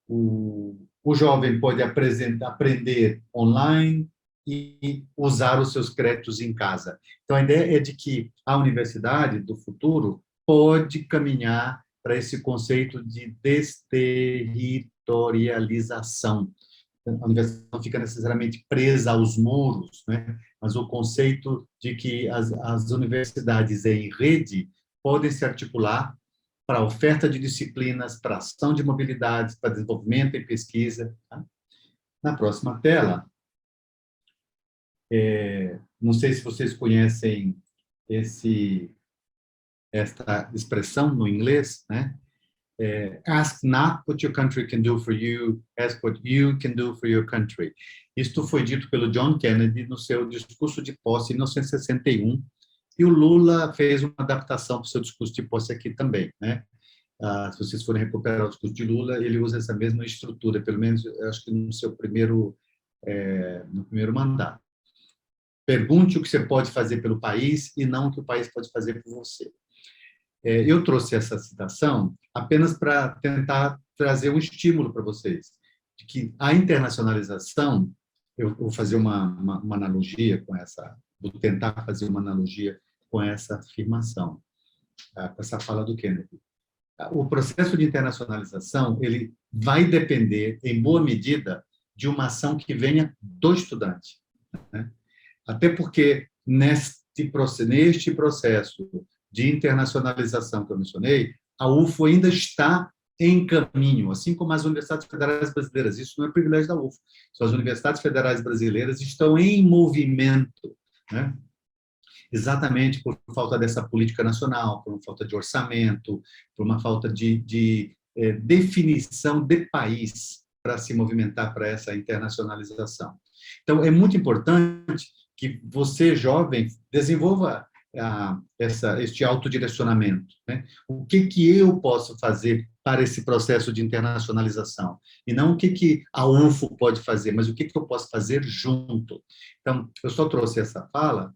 O jovem pode aprender online e usar os seus créditos em casa. Então, a ideia é de que a universidade do futuro pode caminhar para esse conceito de desterritorialização. A universidade não fica necessariamente presa aos muros, né? Mas o conceito de que as universidades em rede podem se articular para a oferta de disciplinas, para ação de mobilidade, para desenvolvimento e pesquisa. Tá? Na próxima tela, não sei se vocês conhecem esta expressão no inglês, né? Ask not what your country can do for you, ask what you can do for your country. Isto foi dito pelo John Kennedy no seu discurso de posse em 1961, e o Lula fez uma adaptação para o seu discurso de posse aqui também, né? Se vocês forem recuperar o discurso de Lula, ele usa essa mesma estrutura, pelo menos, eu acho que no seu primeiro mandato. Pergunte o que você pode fazer pelo país e não o que o país pode fazer por você. Eu trouxe essa citação apenas para tentar trazer um estímulo para vocês, de que a internacionalização, eu vou fazer uma analogia com essa, vou tentar fazer uma analogia com essa afirmação, com essa fala do Kennedy. O processo de internacionalização, ele vai depender, em boa medida, de uma ação que venha do estudante, né? Até porque neste processo de internacionalização que eu mencionei, a UFO ainda está em caminho, assim como as universidades federais brasileiras. Isso não é privilégio da UFO. As universidades federais brasileiras estão em movimento, né? Exatamente por falta dessa política nacional, por uma falta de orçamento, por uma falta de definição de país para se movimentar para essa internacionalização. Então, é muito importante que você, jovem, desenvolva este autodirecionamento, né? O que eu posso fazer para esse processo de internacionalização? E não o que a UFO pode fazer, mas o que eu posso fazer junto. Então, eu só trouxe essa fala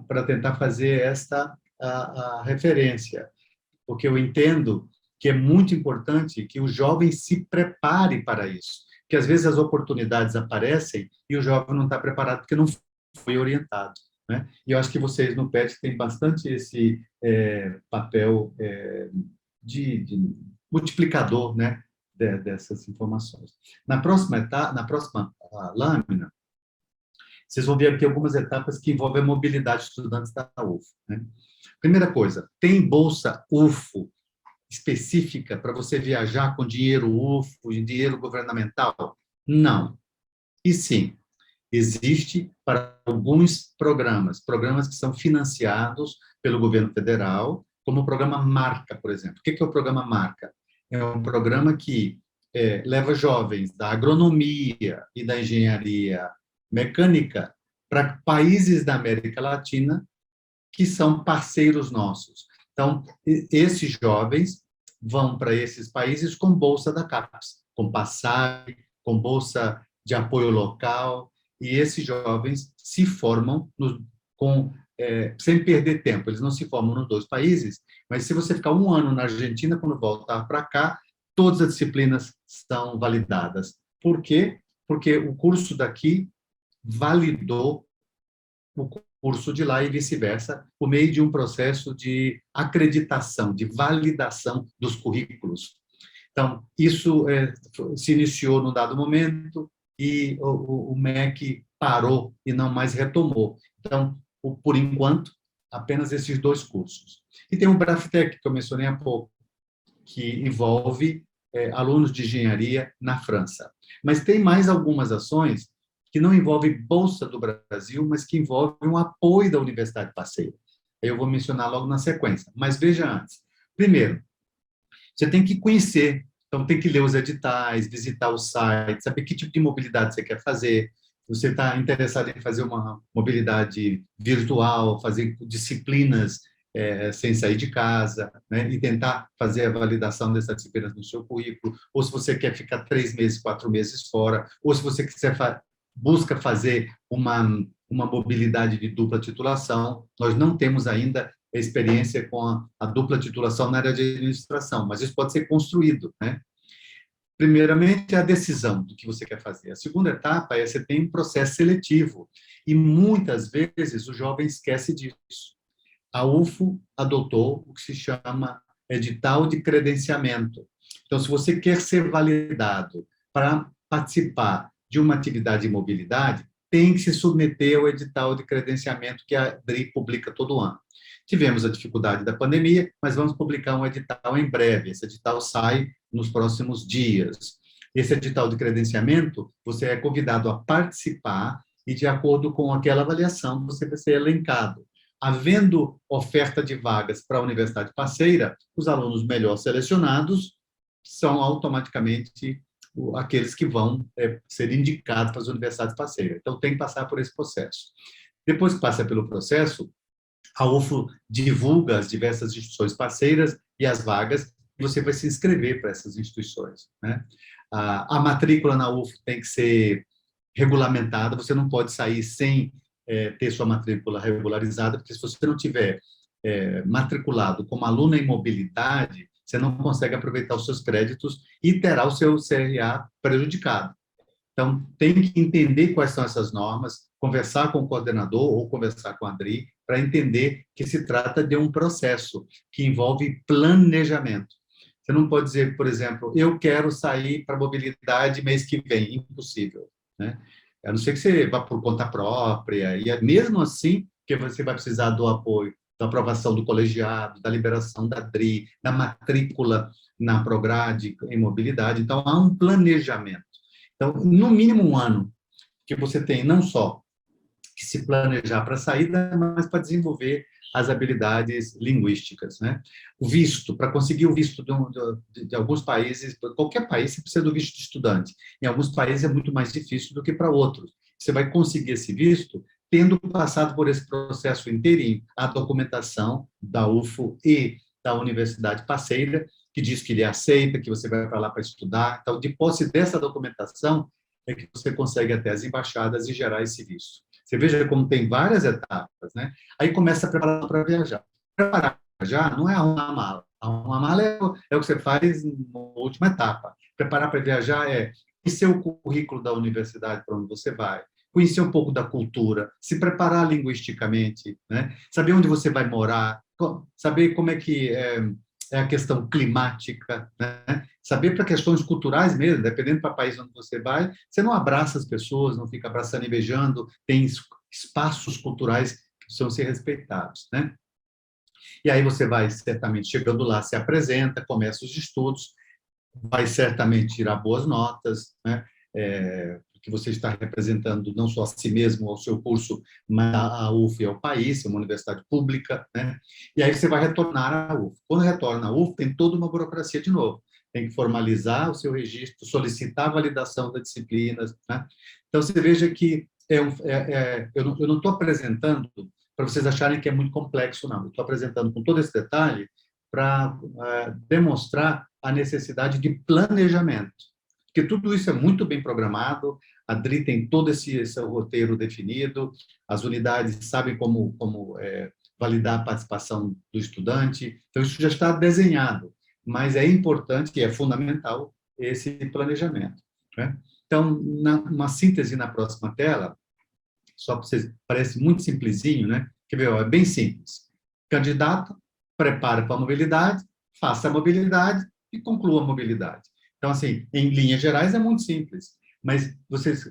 para tentar fazer esta a referência, porque eu entendo que é muito importante que o jovem se prepare para isso, porque às vezes as oportunidades aparecem e o jovem não está preparado porque não foi orientado, né? E eu acho que vocês no PET têm bastante esse papel de multiplicador, né, dessas informações. Na próxima lâmina, vocês vão ver aqui algumas etapas que envolvem a mobilidade de estudantes da UFO, né? Primeira coisa, tem bolsa UFO específica para você viajar com dinheiro UFO, dinheiro governamental? Não. E sim, existe para alguns programas que são financiados pelo governo federal, como o programa Marca, por exemplo. O que é o programa Marca? É um programa que leva jovens da agronomia e da engenharia mecânica para países da América Latina que são parceiros nossos. Então, esses jovens vão para esses países com bolsa da CAPES, com passagem, com bolsa de apoio local, e esses jovens se formam sem perder tempo. Eles não se formam nos dois países, mas se você ficar um ano na Argentina, quando voltar para cá, todas as disciplinas são validadas. Por quê? Porque o curso daqui validou o curso de lá e vice-versa, por meio de um processo de acreditação, de validação dos currículos. Então, isso se iniciou num dado momento e o MEC parou e não mais retomou. Então, por enquanto, apenas esses 2 cursos. E tem o Braftec, que eu mencionei há pouco, que envolve alunos de engenharia na França. Mas tem mais algumas ações que não envolvem Bolsa do Brasil, mas que envolvem um apoio da Universidade Parceira. Eu vou mencionar logo na sequência. Mas veja antes. Primeiro, você tem que conhecer, então tem que ler os editais, visitar o site, saber que tipo de mobilidade você quer fazer. Você está interessado em fazer uma mobilidade virtual, fazer disciplinas sem sair de casa, né? E tentar fazer a validação dessas disciplinas no seu currículo, ou se você quer ficar 3 meses, 4 meses fora, ou se você busca fazer uma mobilidade de dupla titulação. Nós não temos ainda experiência com a dupla titulação na área de administração, mas isso pode ser construído, né? Primeiramente, a decisão do que você quer fazer. A segunda etapa é você tem um processo seletivo, e muitas vezes o jovem esquece disso. A UFO adotou o que se chama edital de credenciamento. Então, se você quer ser validado para participar de uma atividade de mobilidade, tem que se submeter ao edital de credenciamento que a DRI publica todo ano. Tivemos a dificuldade da pandemia, mas vamos publicar um edital em breve. Esse edital sai nos próximos dias. Esse edital de credenciamento, você é convidado a participar e, de acordo com aquela avaliação, você vai ser elencado. Havendo oferta de vagas para a universidade parceira, os alunos melhor selecionados são automaticamente aqueles que vão ser indicados para as universidades parceiras. Então, tem que passar por esse processo. Depois que passa pelo processo, a UFO divulga as diversas instituições parceiras e as vagas, e você vai se inscrever para essas instituições, né? A matrícula na UFO tem que ser regulamentada, você não pode sair sem ter sua matrícula regularizada, porque se você não tiver matriculado como aluno em mobilidade, você não consegue aproveitar os seus créditos e terá o seu CRA prejudicado. Então, tem que entender quais são essas normas, conversar com o coordenador ou conversar com a DRI para entender que se trata de um processo que envolve planejamento. Você não pode dizer, por exemplo, eu quero sair para mobilidade mês que vem, impossível, né? A não ser que você vá por conta própria, e mesmo assim que você vai precisar do apoio, da aprovação do colegiado, da liberação da DRI, da matrícula na Prograde em mobilidade. Então, há um planejamento. Então, no mínimo 1 ano, que você tem não só que se planejar para a saída, mas para desenvolver as habilidades linguísticas, né? O visto, para conseguir o visto de alguns países, qualquer país, você precisa do visto de estudante. Em alguns países é muito mais difícil do que para outros. Você vai conseguir esse visto tendo passado por esse processo inteirinho, a documentação da UFO e da universidade parceira, que diz que ele aceita, que você vai para lá para estudar. Então, de posse dessa documentação, é que você consegue até as embaixadas e gerar esse visto. Você veja como tem várias etapas, né? Aí começa a preparar para viajar. Preparar para viajar não é arrumar a mala. Arrumar a mala é o que você faz na última etapa. Preparar para viajar é conhecer o currículo da universidade para onde você vai, conhecer um pouco da cultura, se preparar linguisticamente, né? Saber onde você vai morar, saber como é que é a questão climática, né? Saber para questões culturais mesmo, dependendo para o país onde você vai, você não abraça as pessoas, não fica abraçando e beijando, tem espaços culturais que precisam ser respeitados, né? E aí você vai, certamente, chegando lá, se apresenta, começa os estudos, vai certamente tirar boas notas, né? Que você está representando não só a si mesmo, ao seu curso, mas a UF e ao país, é uma universidade pública, né? E aí você vai retornar à UF. Quando retorna à UF, tem toda uma burocracia de novo. Tem que formalizar o seu registro, solicitar a validação das disciplinas, né? Então, você veja que eu não estou apresentando para vocês acharem que é muito complexo, não. Eu estou apresentando com todo esse detalhe para demonstrar a necessidade de planejamento, porque tudo isso é muito bem programado, a DRI tem todo esse roteiro definido, as unidades sabem como validar a participação do estudante, então isso já está desenhado, mas é importante e é fundamental esse planejamento, né? Então, uma síntese na próxima tela, só para vocês, parece muito simplesinho, né? Quer ver, é bem simples. Candidato, prepara para a mobilidade, faça a mobilidade e conclua a mobilidade. Então, assim, em linhas gerais é muito simples, mas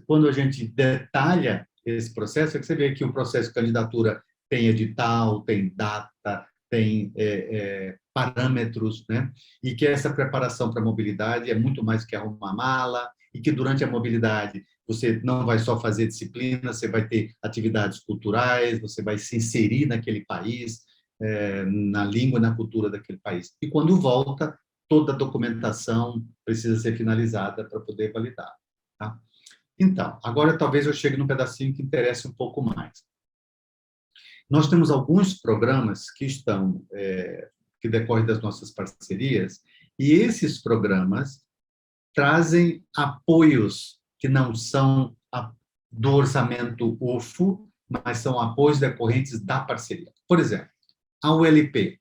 quando a gente detalha esse processo é que você vê que o processo de candidatura tem edital, tem data, tem parâmetros, né? E que essa preparação para a mobilidade é muito mais que arrumar mala, e que durante a mobilidade você não vai só fazer disciplina, você vai ter atividades culturais, você vai se inserir naquele país, na língua e na cultura daquele país. E quando volta, toda a documentação precisa ser finalizada para poder validar. Tá? Então, agora talvez eu chegue num pedacinho que interessa um pouco mais. Nós temos alguns programas que estão, que decorrem das nossas parcerias, e esses programas trazem apoios que não são do orçamento UFO, mas são apoios decorrentes da parceria. Por exemplo, a ULP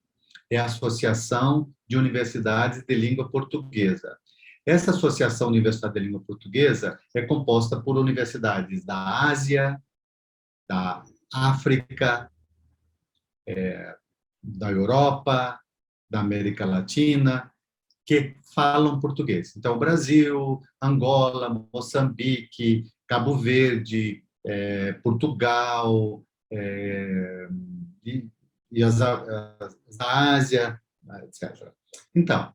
é a Associação de Universidades de Língua Portuguesa. Essa Associação de Universidades de Língua Portuguesa é composta por universidades da Ásia, da África, da Europa, da América Latina, que falam português. Então, Brasil, Angola, Moçambique, Cabo Verde, Portugal, e a Ásia, etc. Então,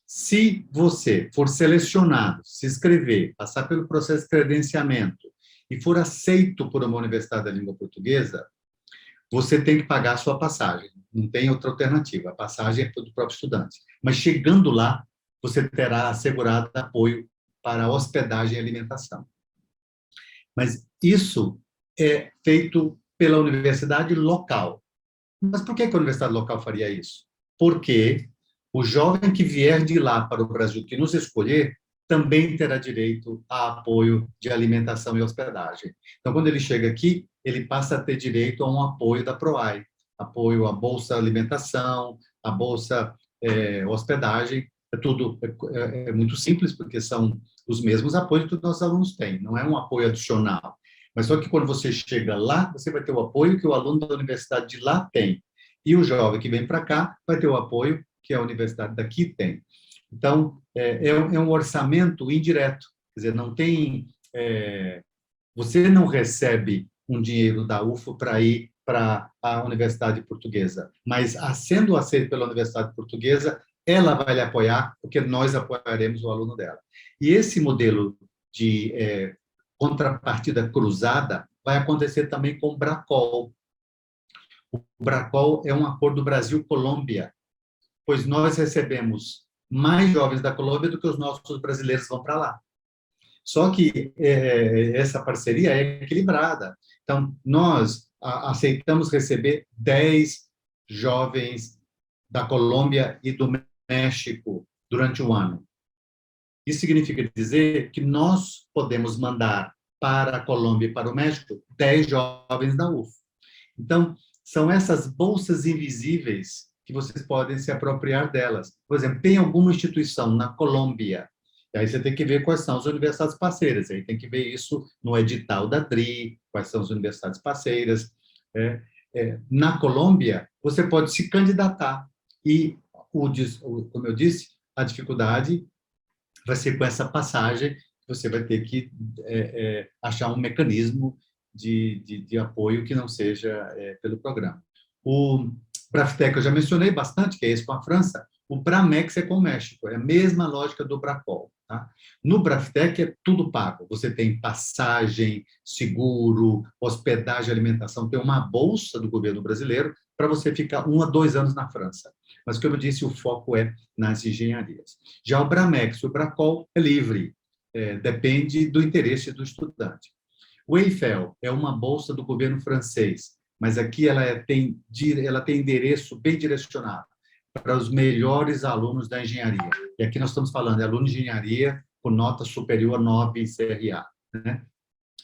se você for selecionado, se inscrever, passar pelo processo de credenciamento e for aceito por uma universidade da língua portuguesa, você tem que pagar a sua passagem. Não tem outra alternativa. A passagem é do próprio estudante. Mas chegando lá, você terá assegurado apoio para hospedagem e alimentação. Mas isso é feito pela universidade local. Mas por que a universidade local faria isso? Porque o jovem que vier de lá para o Brasil, que nos escolher, também terá direito a apoio de alimentação e hospedagem. Então, quando ele chega aqui, ele passa a ter direito a um apoio da PROAI, apoio à Bolsa Alimentação, à Bolsa Hospedagem. Tudo é muito simples, porque são os mesmos apoios que os nossos alunos têm, não é um apoio adicional. Mas só que quando você chega lá, você vai ter o apoio que o aluno da universidade de lá tem. E o jovem que vem para cá vai ter o apoio que a universidade daqui tem. Então, é um orçamento indireto. Quer dizer, não tem... você não recebe um dinheiro da UFO para ir para a Universidade Portuguesa, mas, sendo aceito pela Universidade Portuguesa, ela vai lhe apoiar, porque nós apoiaremos o aluno dela. E esse modelo de contrapartida cruzada vai acontecer também com o Bracol. O Bracol é um acordo Brasil-Colômbia, pois nós recebemos mais jovens da Colômbia do que os nossos brasileiros vão para lá. Só que essa parceria é equilibrada. Então, nós aceitamos receber 10 jovens da Colômbia e do México durante o ano. Isso significa dizer que nós podemos mandar para a Colômbia e para o México 10 jovens da UF. Então, são essas bolsas invisíveis que vocês podem se apropriar delas. Por exemplo, tem alguma instituição na Colômbia, e aí você tem que ver quais são as universidades parceiras, aí tem que ver isso no edital da DRI, quais são as universidades parceiras. Na Colômbia, você pode se candidatar, e, como eu disse, a dificuldade vai ser com essa passagem, você vai ter que achar um mecanismo de apoio que não seja pelo programa. O Braftec eu já mencionei bastante, que é esse com a França. O Bramex é com o México, é a mesma lógica do Bracol. Tá? No Braftec é tudo pago. Você tem passagem, seguro, hospedagem, alimentação. Tem uma bolsa do governo brasileiro para você ficar 1 a 2 anos na França. Mas, como eu disse, o foco é nas engenharias. Já o Bramex e o Bracol é livre, depende do interesse do estudante. O Eiffel é uma bolsa do governo francês, mas aqui ela tem endereço bem direcionado para os melhores alunos da engenharia. E aqui nós estamos falando de aluno de engenharia com nota superior a 9 em CRA. Né?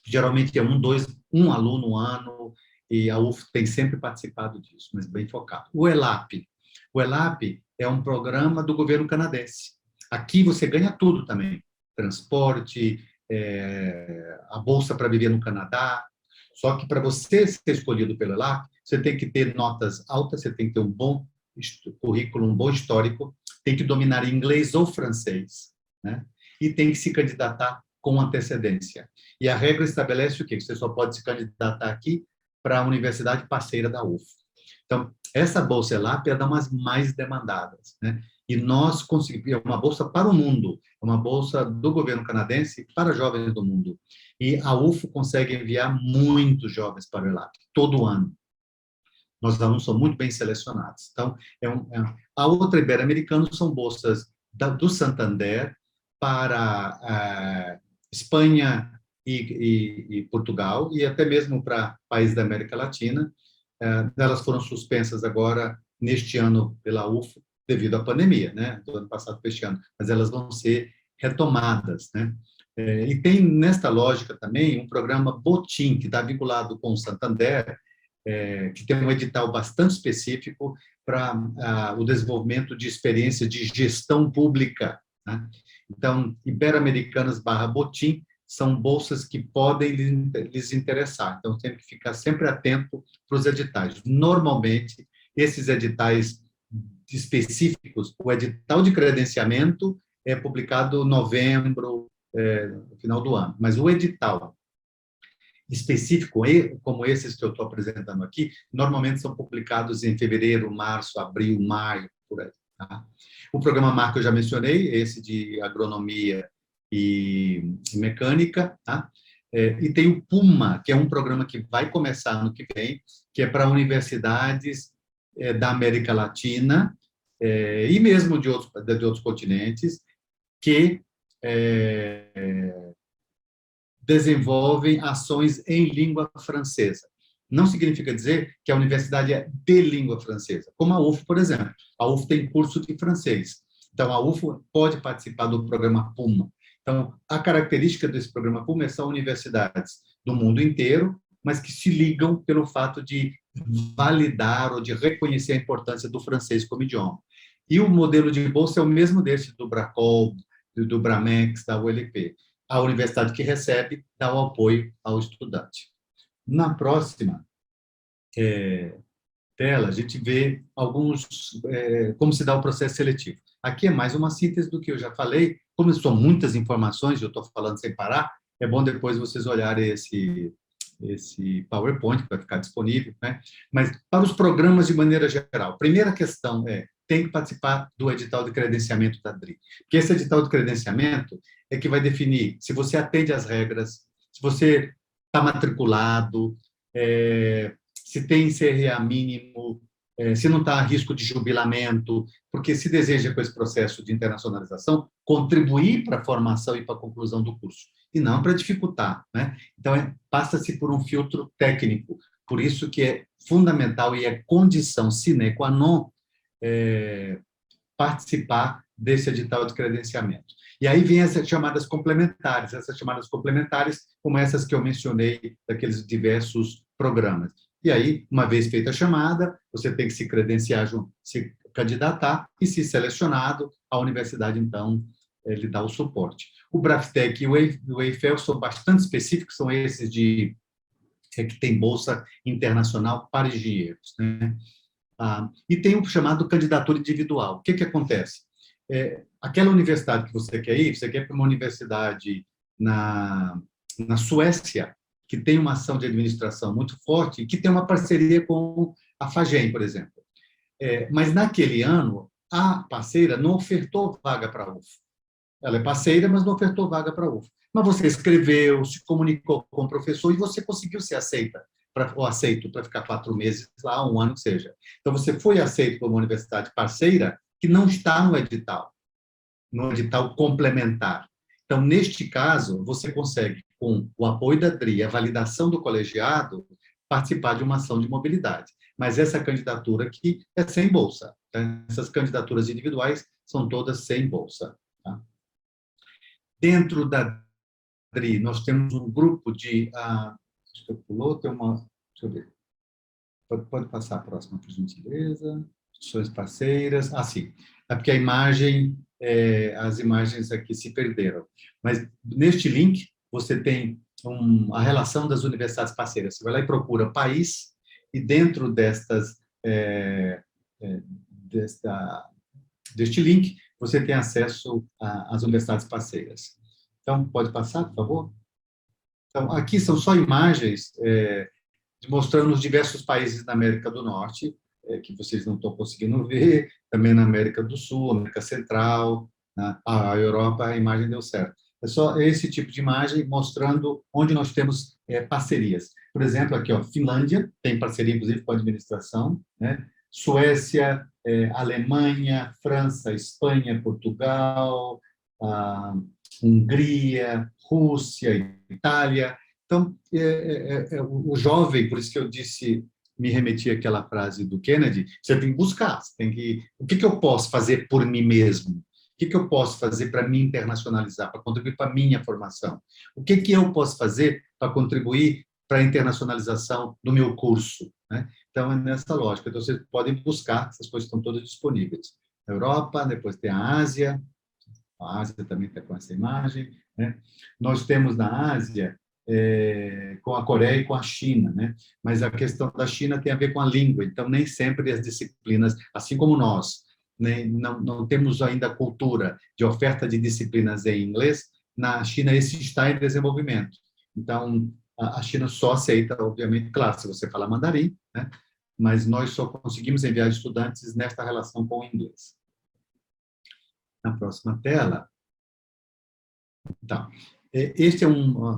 Geralmente é um aluno ano, e a UF tem sempre participado disso, mas bem focado. O ELAP. O ELAP é um programa do governo canadense. Aqui você ganha tudo também. Transporte, a bolsa para viver no Canadá. Só que para você ser escolhido pelo ELAP, você tem que ter notas altas, você tem que ter um bom currículo, um bom histórico, tem que dominar inglês ou francês, né? E tem que se candidatar com antecedência. E a regra estabelece o quê? Que você só pode se candidatar aqui para a universidade parceira da UF. Então, essa bolsa ELAP é uma das mais demandadas, né? E nós conseguimos, é uma bolsa para o mundo, é uma bolsa do governo canadense para jovens do mundo. E a UF consegue enviar muitos jovens para o ELAP, todo ano. Nossos alunos são muito bem selecionados. Então, a outra Ibero-Americana são bolsas do Santander para Espanha e Portugal, e até mesmo para países da América Latina. Elas foram suspensas agora, neste ano, pela UF, devido à pandemia, né? Do ano passado para este ano, mas elas vão ser retomadas, né? E tem, nesta lógica também, um programa Botim, que está vinculado com o Santander, que tem um edital bastante específico para o desenvolvimento de experiência de gestão pública, né? Então, Ibero-Americanas/Botim são bolsas que podem lhes interessar. Então, tem que ficar sempre atento para os editais. Normalmente, esses editais específicos, o edital de credenciamento é publicado em novembro, no final do ano, mas o edital específico, como esses que eu estou apresentando aqui, normalmente são publicados em fevereiro, março, abril, maio, por aí. Tá? O programa Marco eu já mencionei, esse de agronomia e mecânica, tá? E tem o PUMA, que é um programa que vai começar ano que vem, que é para universidades da América Latina e mesmo de outros continentes, que desenvolvem ações em língua francesa. Não significa dizer que a universidade é de língua francesa, como a UF, por exemplo. A UF tem curso de francês. Então, a UF pode participar do programa PUMA. Então, a característica desse programa PUMA são universidades do mundo inteiro, mas que se ligam pelo fato de validar ou de reconhecer a importância do francês como idioma. E o modelo de bolsa é o mesmo desse do Bracol, do Bramex, da ULP. A universidade que recebe dá o apoio ao estudante. Na próxima tela, a gente vê como se dá o processo seletivo. Aqui é mais uma síntese do que eu já falei. Como são muitas informações, eu estou falando sem parar, é bom depois vocês olharem esse PowerPoint que vai ficar disponível, né? Mas para os programas de maneira geral, primeira questão tem que participar do edital de credenciamento da DRI. Porque esse edital de credenciamento é que vai definir se você atende às regras, se você está matriculado, se tem CRA mínimo, se não está a risco de jubilamento, porque se deseja, com esse processo de internacionalização, contribuir para a formação e para a conclusão do curso, e não para dificultar, né? Então, passa-se por um filtro técnico, por isso que é fundamental e é condição sine qua non participar desse edital de credenciamento. E aí vem essas chamadas complementares, como essas que eu mencionei, daqueles diversos programas. E aí, uma vez feita a chamada, você tem que se credenciar, se candidatar, e se selecionado, a universidade, então, lhe dá o suporte. O Braftec e o EIFEL são bastante específicos, são esses que tem bolsa internacional para engenheiros, né? E tem o chamado candidatura individual. O que acontece? Aquela universidade que você quer ir, você quer ir para uma universidade na Suécia, que tem uma ação de administração muito forte, que tem uma parceria com a FAGEM, por exemplo. Mas, naquele ano, a parceira não ofertou vaga para a UF. Ela é parceira, mas não ofertou vaga para a UF. Mas você escreveu, se comunicou com o professor e você conseguiu ser aceito para ficar 4 meses lá, 1 ano que seja. Então, você foi aceito por uma universidade parceira que não está no edital complementar. Então, neste caso, você consegue, com o apoio da DRI, a validação do colegiado, participar de uma ação de mobilidade. Mas essa candidatura aqui é sem bolsa. Tá? Essas candidaturas individuais são todas sem bolsa. Tá? Dentro da DRI, nós temos um grupo de... acho que pulou, tem uma... Deixa eu ver. Pode passar a próxima, por gentileza. Instituições parceiras. Sim. É porque a imagem... as imagens aqui se perderam. Mas, neste link, você tem a relação das universidades parceiras. Você vai lá e procura país, e dentro deste link, você tem acesso às universidades parceiras. Então, pode passar, por favor? Então, aqui são só imagens mostrando os diversos países da América do Norte, que vocês não estão conseguindo ver, também na América do Sul, América Central, né? A Europa, a imagem deu certo. É só esse tipo de imagem mostrando onde nós temos parcerias. Por exemplo, aqui, ó, Finlândia, tem parceria, inclusive, com a administração, né? Suécia, Alemanha, França, Espanha, Portugal, Hungria, Rússia, Itália. Então, o jovem, por isso que eu disse, me remeti àquela frase do Kennedy, você tem que buscar, você tem que... O que eu posso fazer por mim mesmo? O que eu posso fazer para me internacionalizar, para contribuir para a minha formação? O que eu posso fazer para contribuir para a internacionalização do meu curso? Né? Então, é nessa lógica. Então, vocês podem buscar, essas coisas estão todas disponíveis. A Europa, depois tem a Ásia também está com essa imagem, né? Nós temos na Ásia, com a Coreia e com a China, né? Mas a questão da China tem a ver com a língua, então nem sempre as disciplinas, assim como nós, né, não temos ainda a cultura de oferta de disciplinas em inglês, na China esse está em desenvolvimento. Então, a China só aceita, obviamente, claro, se você falar mandarim, né? Mas nós só conseguimos enviar estudantes nesta relação com o inglês. Na próxima tela. Então, este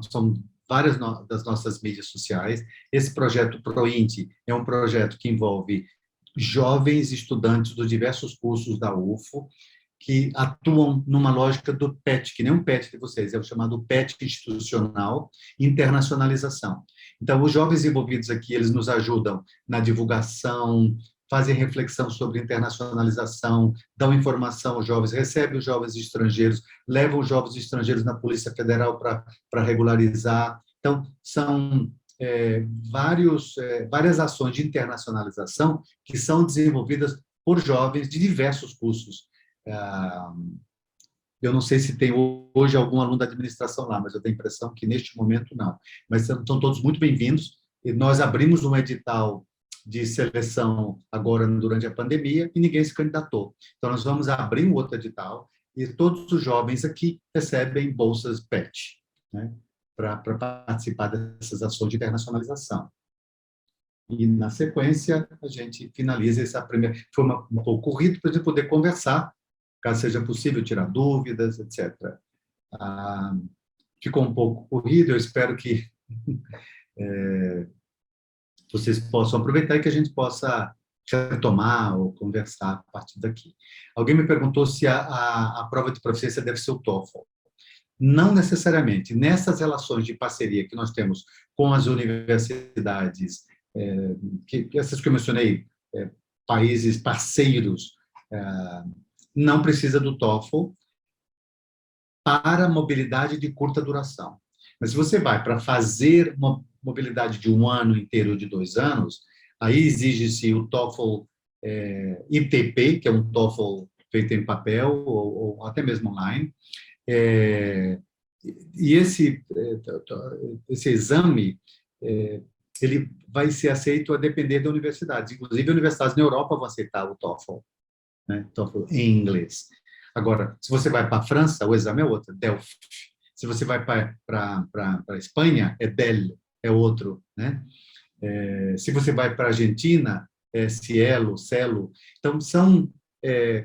são várias das nossas mídias sociais. Esse projeto ProINT é um projeto que envolve jovens estudantes dos diversos cursos da UFO, que atuam numa lógica do PET, que nem um PET de vocês, é o chamado PET institucional, internacionalização. Então, os jovens envolvidos aqui, eles nos ajudam na divulgação, fazem reflexão sobre internacionalização, dão informação aos jovens, recebem os jovens estrangeiros, levam os jovens estrangeiros na Polícia Federal para regularizar. Então, são várias ações de internacionalização que são desenvolvidas por jovens de diversos cursos. Eu não sei se tem hoje algum aluno da administração lá, mas eu tenho a impressão que neste momento não. Mas são todos muito bem-vindos. E nós abrimos um edital de seleção agora durante a pandemia e ninguém se candidatou. Então, nós vamos abrir um outro edital e todos os jovens aqui recebem bolsas PET, né, para participar dessas ações de internacionalização. E, na sequência, a gente finaliza essa primeira... Foi um pouco corrido para a gente poder conversar, caso seja possível, tirar dúvidas, etc. Ficou um pouco corrido, eu espero que vocês possam aproveitar e que a gente possa retomar ou conversar a partir daqui. Alguém me perguntou se a prova de proficiência deve ser o TOEFL. Não necessariamente. Nessas relações de parceria que nós temos com as universidades, essas que eu mencionei, países parceiros, não precisa do TOEFL para mobilidade de curta duração. Mas se você vai para fazer uma mobilidade de 1 ano inteiro, de 2 anos, aí exige-se o TOEFL ITP, que é um TOEFL feito em papel ou até mesmo online. E esse exame, ele vai ser aceito a depender da universidade. Inclusive, universidades na Europa vão aceitar o TOEFL, né? TOEFL em inglês. Agora, se você vai para a França, o exame é outro, Delft. Se você vai para a Espanha, é DEL, é outro, né? Se você vai para a Argentina, é Cielo, CELO. Então, são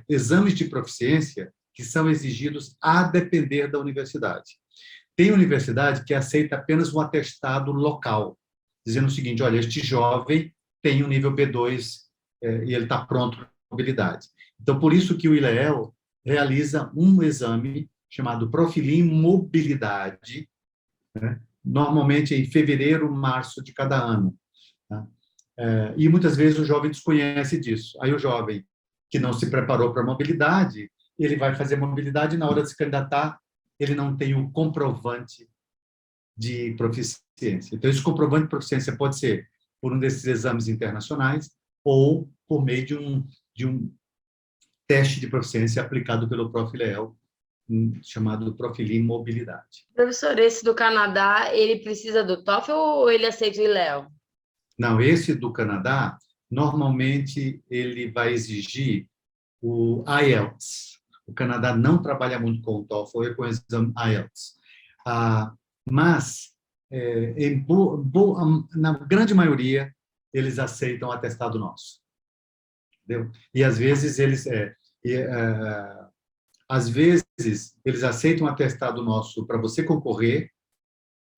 exames de proficiência que são exigidos a depender da universidade. Tem universidade que aceita apenas um atestado local, dizendo o seguinte: olha, este jovem tem o nível B2 e ele está pronto para a mobilidade. Então, por isso que o ILEEL realiza um exame chamado Profilim Mobilidade, né? Normalmente em fevereiro, março de cada ano. Tá? E muitas vezes o jovem desconhece disso. Aí o jovem que não se preparou para a mobilidade, ele vai fazer mobilidade e na hora de se candidatar, ele não tem o comprovante de proficiência. Então, esse comprovante de proficiência pode ser por um desses exames internacionais ou por meio de um teste de proficiência aplicado pelo Profileel, chamado Profilim Mobilidade. Professor, esse do Canadá, ele precisa do TOEFL ou ele aceita o ILEO? Não, esse do Canadá, normalmente ele vai exigir o IELTS. O Canadá não trabalha muito com o TOEFL, é com o exame IELTS. Mas, na grande maioria, eles aceitam atestado nosso. Entendeu? E, às vezes, eles aceitam um atestado nosso para você concorrer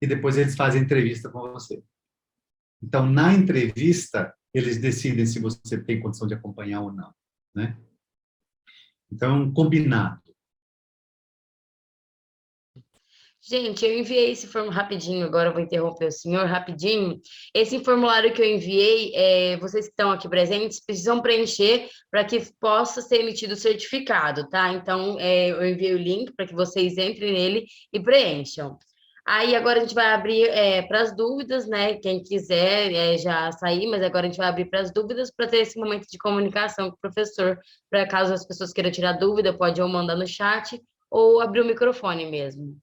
e depois eles fazem entrevista com você. Então, na entrevista, eles decidem se você tem condição de acompanhar ou não, né? Então, é um combinado. Gente, eu enviei esse formulário rapidinho, agora eu vou interromper o senhor rapidinho. Esse formulário que eu enviei, vocês que estão aqui presentes precisam preencher para que possa ser emitido o certificado, tá? Então, eu enviei o link para que vocês entrem nele e preencham. Aí agora a gente vai abrir para as dúvidas, né? Quem quiser já sair, mas agora a gente vai abrir para as dúvidas para ter esse momento de comunicação com o professor, para caso as pessoas queiram tirar dúvida, pode ou mandar no chat ou abrir o microfone mesmo.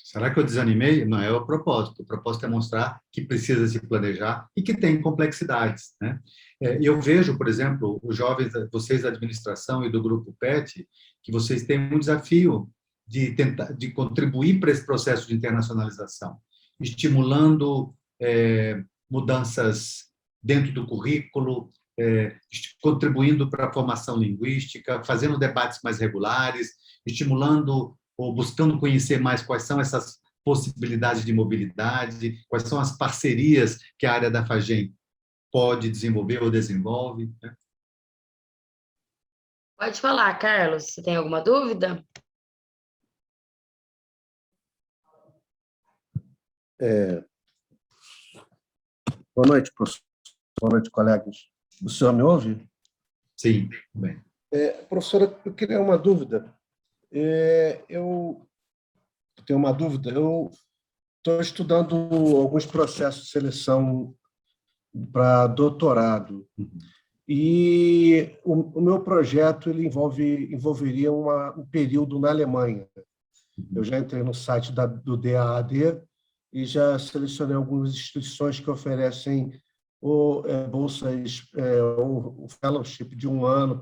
Será que eu desanimei? Não é o propósito. O propósito é mostrar que precisa se planejar e que tem complexidades, né? Eu vejo, por exemplo, os jovens, vocês da administração e do grupo PET, que vocês têm um desafio de tentar, de contribuir para esse processo de internacionalização, estimulando mudanças dentro do currículo, contribuindo para a formação linguística, fazendo debates mais regulares, estimulando ou buscando conhecer mais quais são essas possibilidades de mobilidade, quais são as parcerias que a área da FAGEM pode desenvolver ou desenvolve, né? Pode falar, Carlos, você tem alguma dúvida? Boa noite, professor. Boa noite, colegas. O senhor me ouve? Sim, bem. Professora, eu queria uma dúvida. Eu tenho uma dúvida. Eu estou estudando alguns processos de seleção para doutorado. E o meu projeto ele envolveria um período na Alemanha. Eu já entrei no site do DAAD e já selecionei algumas instituições que oferecem bolsas, o fellowship de 1 ano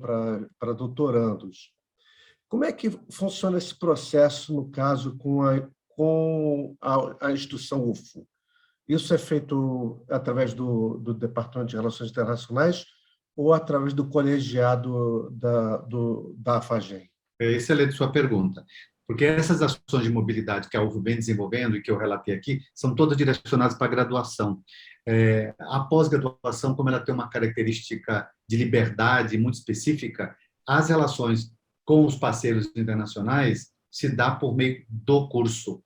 para doutorandos. Como é que funciona esse processo, no caso, com a instituição UFO? Isso é feito através do Departamento de Relações Internacionais ou através do colegiado da FAGEM? Excelente sua pergunta, porque essas ações de mobilidade que a UFO vem desenvolvendo e que eu relatei aqui, são todas direcionadas para a graduação. A pós-graduação, como ela tem uma característica de liberdade muito específica, as relações com os parceiros internacionais se dá por meio do curso,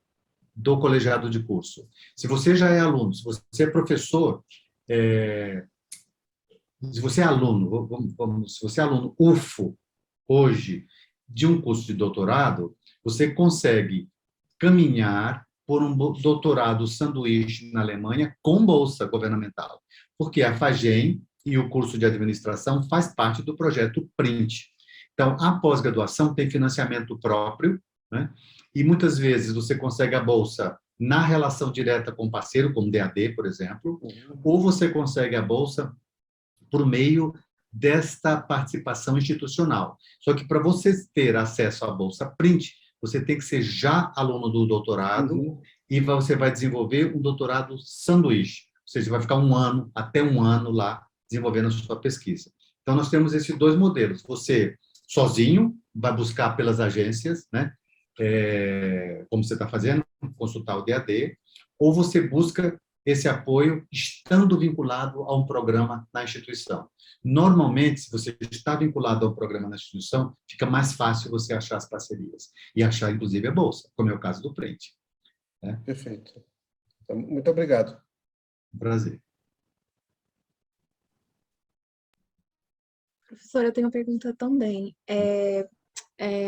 do colegiado de curso. Se você já é aluno, se você é professor, se você é aluno, se você é aluno UFO hoje de um curso de doutorado, você consegue caminhar por um doutorado sanduíche na Alemanha com bolsa governamental, porque a FAGEM e o curso de administração faz parte do projeto PRINT. Então, a pós-graduação tem financiamento próprio, né? E muitas vezes você consegue a bolsa na relação direta com o parceiro, como DAD, por exemplo, ou você consegue a bolsa por meio desta participação institucional. Só que para você ter acesso à bolsa PRINT, você tem que ser já aluno do doutorado e você vai desenvolver um doutorado sanduíche, ou seja, vai ficar 1 ano, até 1 ano lá, desenvolvendo a sua pesquisa. Então, nós temos esses 2 modelos. Você, sozinho, vai buscar pelas agências, né? Como você está fazendo, consultar o DAD, ou você busca esse apoio estando vinculado a um programa na instituição. Normalmente, se você está vinculado a um programa na instituição, fica mais fácil você achar as parcerias e achar, inclusive, a bolsa, como é o caso do PRINT. Né? Perfeito. Então, muito obrigado. Prazer. Professora, eu tenho uma pergunta também.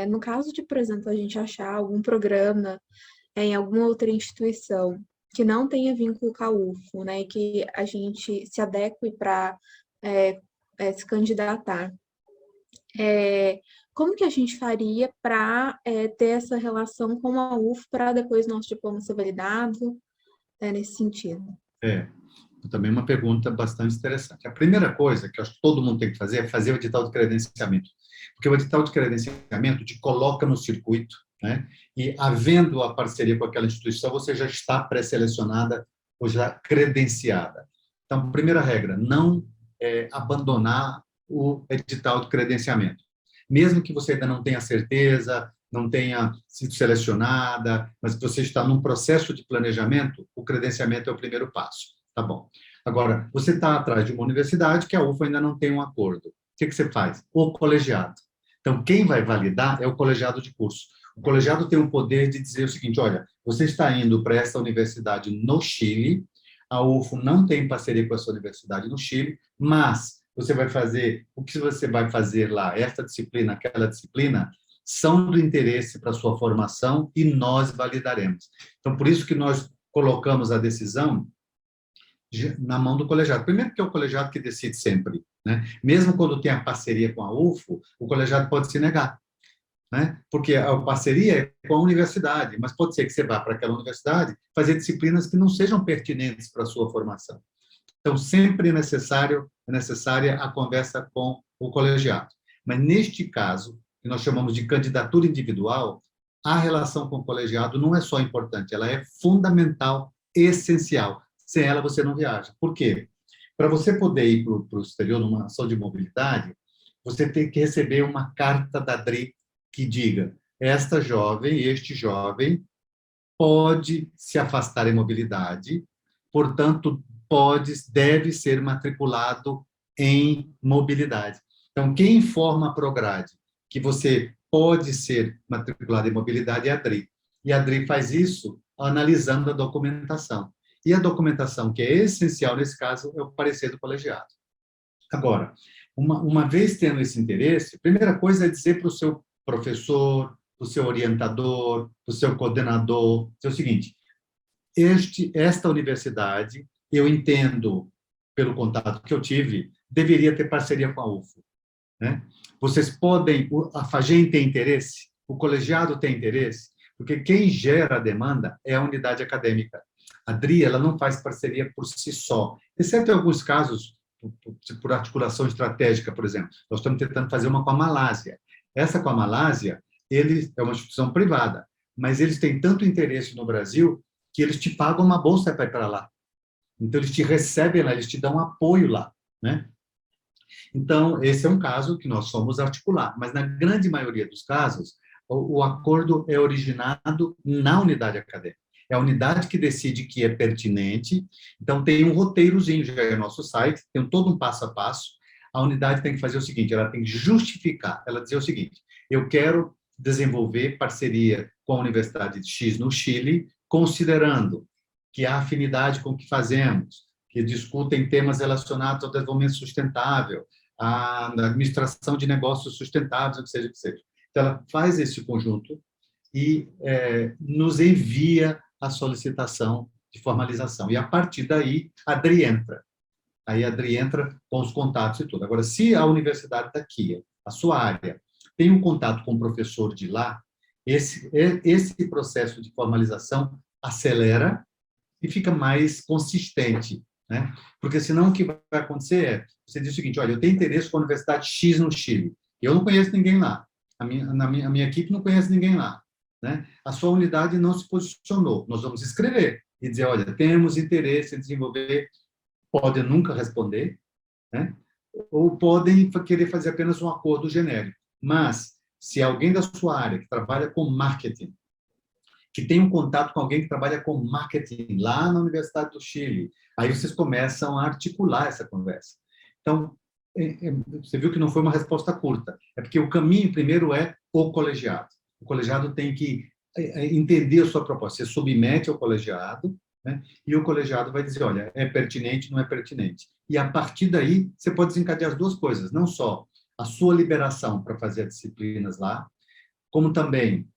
No caso de, por exemplo, a gente achar algum programa em alguma outra instituição que não tenha vínculo com a UFO, né, e que a gente se adeque para se candidatar, como que a gente faria para ter essa relação com a UFO para depois nosso diploma ser validado, nesse sentido? Também uma pergunta bastante interessante. A primeira coisa que eu acho que todo mundo tem que fazer é fazer o edital de credenciamento. Porque o edital de credenciamento te coloca no circuito, né? E, havendo a parceria com aquela instituição, você já está pré-selecionada ou já credenciada. Então, primeira regra, não abandonar o edital de credenciamento. Mesmo que você ainda não tenha certeza, não tenha sido selecionada, mas que você está num processo de planejamento, o credenciamento é o primeiro passo. Tá bom. Agora, você está atrás de uma universidade que a UFA ainda não tem um acordo. O que você faz? O colegiado. Então, quem vai validar é o colegiado de curso. O colegiado tem o poder de dizer o seguinte, olha, você está indo para essa universidade no Chile, a UFO não tem parceria com essa universidade no Chile, mas você vai fazer, o que você vai fazer lá, esta disciplina, aquela disciplina, são do interesse para a sua formação e nós validaremos. Então, por isso que nós colocamos a decisão na mão do colegiado. Primeiro que é o colegiado que decide sempre, né? Mesmo quando tem a parceria com a UFO, o colegiado pode se negar, né? Porque a parceria é com a universidade, mas pode ser que você vá para aquela universidade fazer disciplinas que não sejam pertinentes para a sua formação. Então, sempre é necessária a conversa com o colegiado. Mas, neste caso, que nós chamamos de candidatura individual, a relação com o colegiado não é só importante, ela é fundamental, essencial. Sem ela, você não viaja. Por quê? Para você poder ir para o exterior numa ação de mobilidade, você tem que receber uma carta da DRI que diga esta jovem, este jovem, pode se afastar em mobilidade, portanto, deve ser matriculado em mobilidade. Então, quem informa a Prograde que você pode ser matriculado em mobilidade é a DRI. E a DRI faz isso analisando a documentação. E a documentação que é essencial nesse caso é o parecer do colegiado. Agora, uma vez tendo esse interesse, a primeira coisa é dizer para o seu professor, para o seu orientador, para o seu coordenador, é o seguinte, esta universidade, eu entendo, pelo contato que eu tive, deveria ter parceria com a UFO. Né? Vocês podem, a FAGEM tem interesse, o colegiado tem interesse, porque quem gera a demanda é a unidade acadêmica. A DRI, ela não faz parceria por si só, exceto em alguns casos, por articulação estratégica, por exemplo. Nós estamos tentando fazer uma com a Malásia. Essa com a Malásia, ele é uma instituição privada, mas eles têm tanto interesse no Brasil que eles te pagam uma bolsa para ir para lá. Então, eles te recebem lá, eles te dão apoio lá, né? Então, esse é um caso que nós somos articular, mas na grande maioria dos casos, o acordo é originado na unidade acadêmica. É a unidade que decide que é pertinente, então tem um roteirozinho, já é nosso site, tem todo um passo a passo. A unidade tem que fazer o seguinte, ela tem que justificar, ela dizer o seguinte, eu quero desenvolver parceria com a Universidade X no Chile, considerando que há afinidade com o que fazemos, que discutem temas relacionados ao desenvolvimento sustentável, à administração de negócios sustentáveis, o que seja, o que seja. Então, ela faz esse conjunto e nos envia a solicitação de formalização. E, a partir daí, a DRI entra. Aí, a DRI entra com os contatos e tudo. Agora, se a universidade daqui, a sua área, tem um contato com o professor de lá, esse processo de formalização acelera e fica mais consistente, né? Porque senão o que vai acontecer é, você diz o seguinte, olha, eu tenho interesse com a Universidade X no Chile, eu não conheço ninguém lá, a minha equipe não conhece ninguém lá, né? A sua unidade não se posicionou, nós vamos escrever e dizer, olha, temos interesse em desenvolver, podem nunca responder, né? Ou podem querer fazer apenas um acordo genérico, mas se alguém da sua área que trabalha com marketing, que tem um contato com alguém que trabalha com marketing lá na Universidade do Chile. Aí vocês começam a articular essa conversa. Então, você viu que não foi uma resposta curta. É porque o caminho primeiro é o colegiado. O colegiado tem que entender a sua proposta. Você submete ao colegiado, né? E o colegiado vai dizer, olha, é pertinente, não é pertinente. E, a partir daí, você pode desencadear as duas coisas. Não só a sua liberação para fazer as disciplinas lá, como também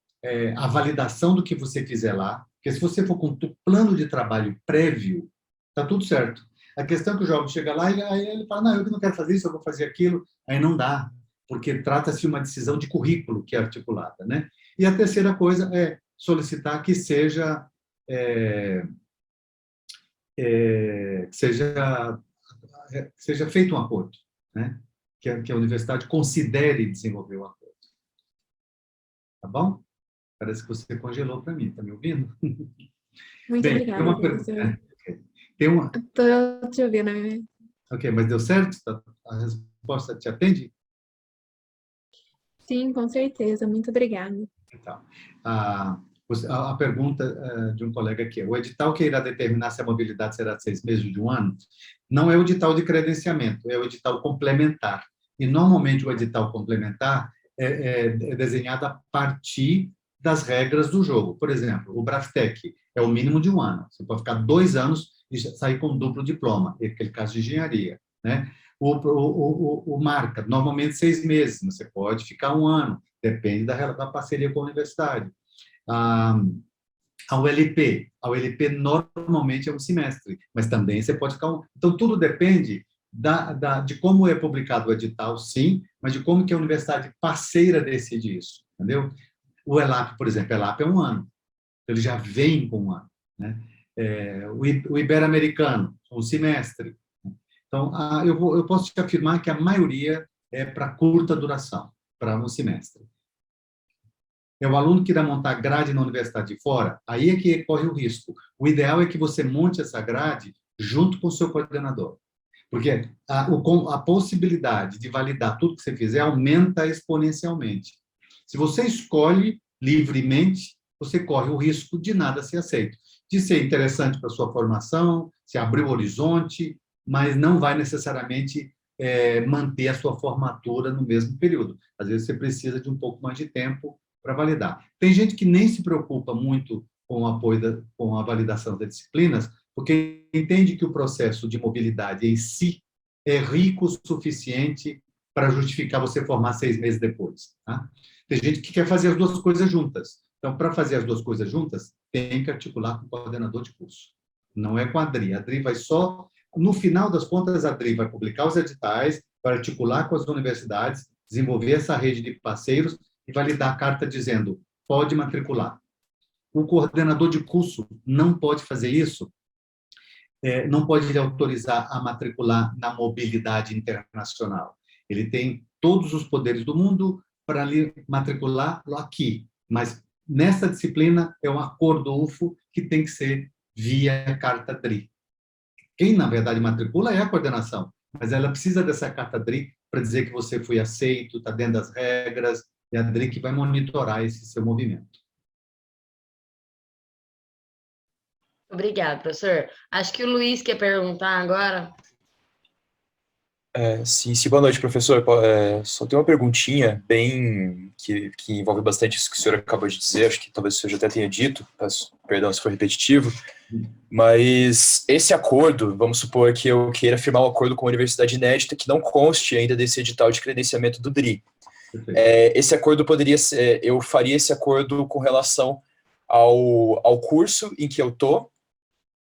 a validação do que você fizer lá, porque se você for com um plano de trabalho prévio, está tudo certo. A questão é que o jovem chega lá e aí ele fala, não, eu não quero fazer isso, eu vou fazer aquilo, aí não dá, porque trata-se de uma decisão de currículo que é articulada, né? E a terceira coisa é solicitar que seja feito um acordo, né? Que a universidade considere desenvolver o acordo. Tá bom? Parece que você congelou para mim, está me ouvindo? Muito Bem, tem obrigada, uma pergunta. professor. Tem uma. Estou te ouvindo, né? Ok, mas deu certo? A resposta te atende? Sim, com certeza. Muito obrigada. Então, a pergunta de um colega aqui é: o edital que irá determinar se a mobilidade será de 6 meses ou de um ano, não é o edital de credenciamento, é o edital complementar. E, normalmente, o edital complementar é desenhado a partir das regras do jogo. Por exemplo, o Braftec é o mínimo de um ano. Você pode ficar 2 anos e sair com duplo diploma, naquele caso de engenharia, né? O Marca, normalmente 6 meses, você pode ficar um ano, depende da parceria com a universidade. A ULP normalmente é um semestre, mas também você pode ficar um. Então, tudo depende de como é publicado o edital, sim, mas de como que a universidade parceira decide isso, entendeu? O ELAP, por exemplo, ELAP é um ano, ele já vem com um ano, né? O Ibero-Americano, um semestre. Então, eu posso te afirmar que a maioria é para curta duração, para um semestre. É o aluno que irá montar grade na universidade de fora, aí é que corre o risco. O ideal é que você monte essa grade junto com o seu coordenador, porque a possibilidade de validar tudo que você fizer aumenta exponencialmente. Se você escolhe livremente, você corre o risco de nada ser aceito, de ser interessante para a sua formação, se abrir o horizonte, mas não vai necessariamente manter a sua formatura no mesmo período. Às vezes você precisa de um pouco mais de tempo para validar. Tem gente que nem se preocupa muito com o apoio com a validação das disciplinas, porque entende que o processo de mobilidade em si é rico o suficiente para justificar você formar 6 meses depois. Tá? Tem gente que quer fazer as duas coisas juntas. Então, para fazer as duas coisas juntas, tem que articular com o coordenador de curso. Não é com a DRI. A DRI vai só... No final das contas, a DRI vai publicar os editais, vai articular com as universidades, desenvolver essa rede de parceiros e vai lhe dar a carta dizendo, pode matricular. O coordenador de curso não pode fazer isso, não pode lhe autorizar a matricular na mobilidade internacional. Ele tem todos os poderes do mundo para lhe matricular aqui, mas nessa disciplina é um acordo UFO que tem que ser via carta DRI. Quem, na verdade, matricula é a coordenação, mas ela precisa dessa carta DRI para dizer que você foi aceito, está dentro das regras, e a DRI que vai monitorar esse seu movimento. Obrigada, professor. Acho que o Luiz quer perguntar agora. Sim, boa noite, professor. Só tem uma perguntinha bem que envolve bastante isso que o senhor acabou de dizer, acho que talvez o senhor já até tenha dito, peço perdão se for repetitivo, mas esse acordo, vamos supor que eu queira firmar um acordo com uma universidade inédita que não conste ainda desse edital de credenciamento do DRI. Esse acordo poderia ser, eu faria esse acordo com relação ao curso em que eu estou,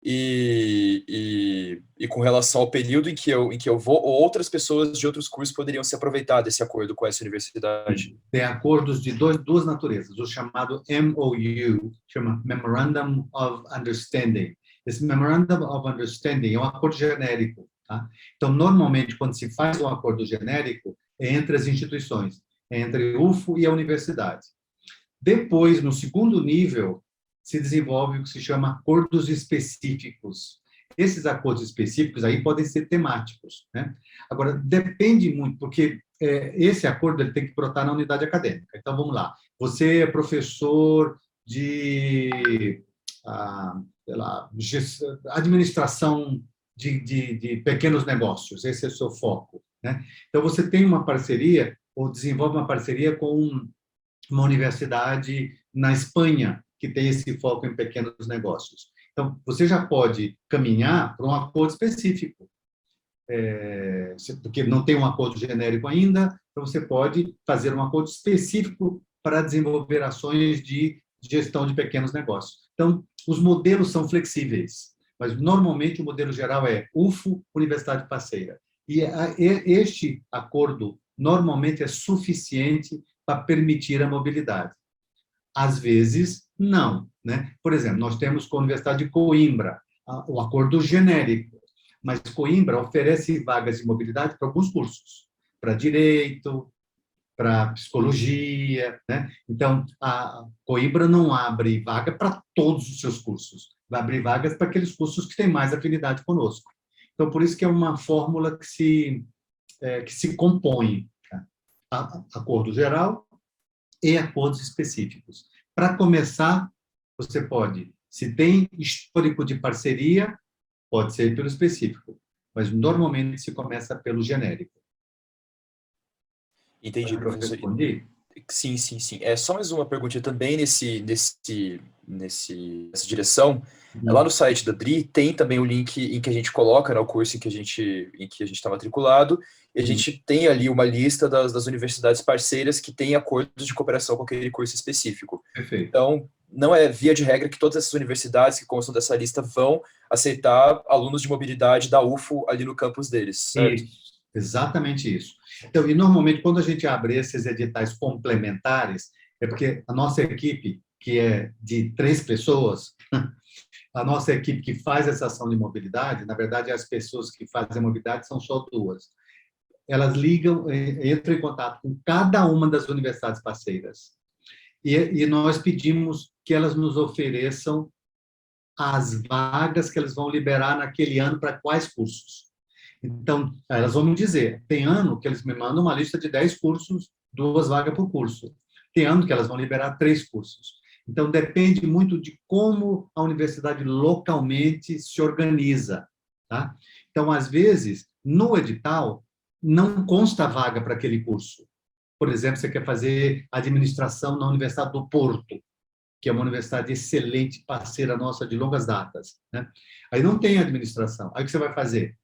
e com relação ao período em que eu vou, ou outras pessoas de outros cursos poderiam se aproveitar desse acordo com essa universidade. Tem acordos de duas naturezas, o chamado MOU, chama Memorandum of Understanding. Esse Memorandum of Understanding é um acordo genérico. Tá? Então, normalmente, quando se faz um acordo genérico, é entre as instituições, é entre o UFO e a universidade. Depois, no segundo nível, se desenvolve o que se chama acordos específicos. Esses acordos específicos aí podem ser temáticos, né? Agora, depende muito, porque esse acordo ele tem que brotar na unidade acadêmica. Então, vamos lá. Você é professor de sei lá, administração de pequenos negócios, esse é o seu foco, né? Então, você tem uma parceria, ou desenvolve uma parceria com uma universidade na Espanha, que tem esse foco em pequenos negócios. Então, você já pode caminhar para um acordo específico, porque não tem um acordo genérico ainda, então você pode fazer um acordo específico para desenvolver ações de gestão de pequenos negócios. Então, os modelos são flexíveis, mas normalmente o modelo geral é UFO, Universidade Parceira. E este acordo normalmente é suficiente para permitir a mobilidade. Às vezes, não, né? Por exemplo, nós temos com a Universidade de Coimbra o acordo genérico, Mas Coimbra oferece vagas de mobilidade para alguns cursos, para direito, para psicologia, né? Então, a Coimbra não abre vaga para todos os seus cursos, vai abrir vagas para aqueles cursos que têm mais afinidade conosco. Então, por isso que é uma fórmula que se compõe, tá? Acordo geral e acordos específicos. Para começar, você pode, se tem histórico de parceria, pode ser pelo específico, mas normalmente se começa pelo genérico. Entendi, professor. Respondi? Sim, sim, sim. É só mais uma perguntinha também nessa direção. Lá no site da DRI tem também o link em que a gente coloca, né, o curso em que a gente está matriculado, e a gente tem ali uma lista das universidades parceiras que têm acordos de cooperação com aquele curso específico. Perfeito. Então, não é via de regra que todas essas universidades que constam dessa lista vão aceitar alunos de mobilidade da UFO ali no campus deles, certo? Isso, exatamente isso. Então, e normalmente, quando a gente abre esses editais complementares, é porque a nossa equipe, que é de 3 pessoas, a nossa equipe que faz essa ação de mobilidade, na verdade, as pessoas que fazem a mobilidade são só 2. Elas ligam, entram em contato com cada uma das universidades parceiras. E nós pedimos que elas nos ofereçam as vagas que eles vão liberar naquele ano para quais cursos. Então, elas vão me dizer, tem ano que eles me mandam uma lista de 10 cursos, 2 vagas por curso. Tem ano que elas vão liberar 3 cursos. Então, depende muito de como a universidade localmente se organiza, tá? Então, às vezes, no edital, não consta vaga para aquele curso. Por exemplo, você quer fazer administração na Universidade do Porto, que é uma universidade excelente, parceira nossa de longas datas, né? Aí não tem administração. Aí o que você vai fazer?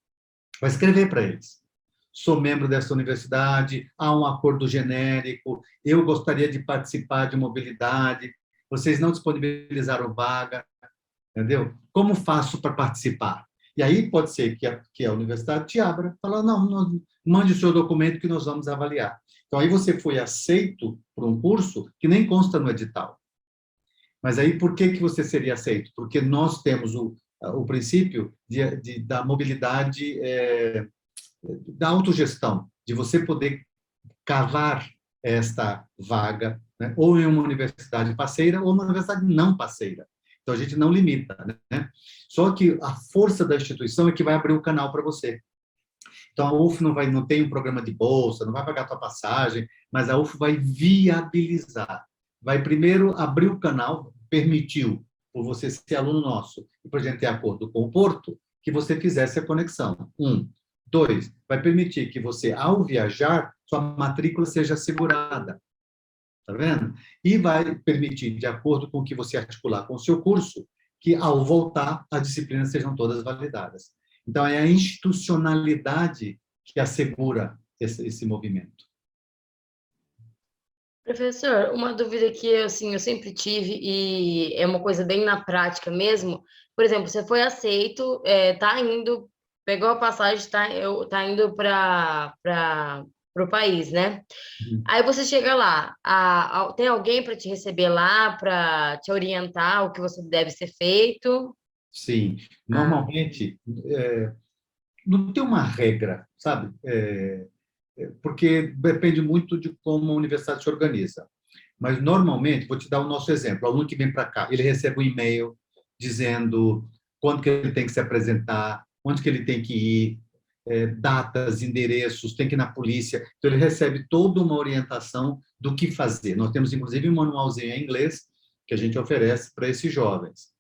Vai escrever para eles. Sou membro dessa universidade, há um acordo genérico, eu gostaria de participar de mobilidade, vocês não disponibilizaram vaga, entendeu? Como faço para participar? E aí pode ser que a universidade te abra, fala, não, mande o seu documento que nós vamos avaliar. Então, aí você foi aceito por um curso que nem consta no edital. Mas aí, por que você seria aceito? Porque nós temos o princípio da mobilidade, da autogestão, de você poder cavar esta vaga, né? Ou em uma universidade parceira ou uma universidade não parceira. Então, a gente não limita, né? Só que a força da instituição é que vai abrir o canal para você. Então, a UF não tem um programa de bolsa, não vai pagar a tua passagem, mas a UF vai viabilizar. Vai primeiro abrir o canal, permitiu, por você ser aluno nosso, e por a gente ter acordo com o Porto, que você fizesse a conexão. 1. 2, vai permitir que você, ao viajar, sua matrícula seja assegurada. Tá vendo? E vai permitir, de acordo com o que você articular com o seu curso, que, ao voltar, as disciplinas sejam todas validadas. Então, é a institucionalidade que assegura esse movimento. Professor, uma dúvida que assim, eu sempre tive, e é uma coisa bem na prática mesmo. Por exemplo, você foi aceito, tá indo, pegou a passagem, tá indo para o país, né? Aí você chega lá, tem alguém para te receber lá, para te orientar o que você deve ser feito? Sim, normalmente não tem uma regra, sabe? Porque depende muito de como a universidade se organiza. Mas, normalmente, vou te dar o nosso exemplo. O aluno que vem para cá, ele recebe um e-mail dizendo quando que ele tem que se apresentar, onde que ele tem que ir, datas, endereços, tem que ir na polícia. Então, ele recebe toda uma orientação do que fazer. Nós temos, inclusive, um manualzinho em inglês que a gente oferece para esses jovens.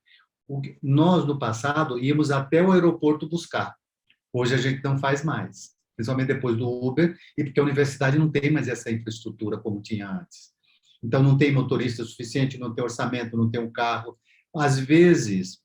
Nós, no passado, íamos até o aeroporto buscar. Hoje, a gente não faz mais, principalmente depois do Uber, e porque a universidade não tem mais essa infraestrutura como tinha antes. Então, não tem motorista suficiente, não tem orçamento, não tem um carro. Às vezes,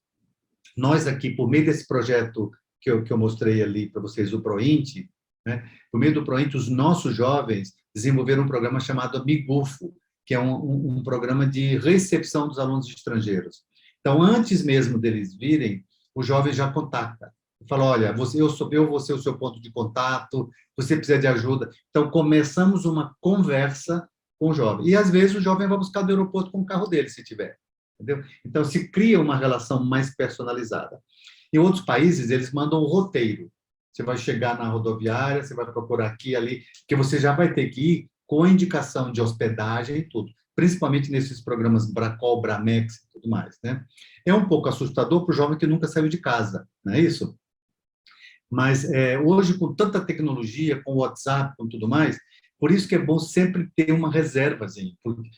nós aqui, por meio desse projeto que eu mostrei ali para vocês, o ProInt, né? Por meio do ProInt, os nossos jovens desenvolveram um programa chamado Amigufo, que é um programa de recepção dos alunos estrangeiros. Então, antes mesmo deles virem, o jovem já contacta. Fala, olha, eu vou ser o seu ponto de contato, você precisa de ajuda. Então, começamos uma conversa com o jovem. E, às vezes, o jovem vai buscar do aeroporto com o carro dele, se tiver. Entendeu? Então, se cria uma relação mais personalizada. Em outros países, eles mandam um roteiro. Você vai chegar na rodoviária, você vai procurar aqui e ali, porque você já vai ter que ir com a indicação de hospedagem e tudo, principalmente nesses programas Bracol, Bramex e tudo mais, né? É um pouco assustador para o jovem que nunca saiu de casa, não é isso? Mas hoje, com tanta tecnologia, com o WhatsApp, com tudo mais, por isso que é bom sempre ter uma reservazinha. Porque,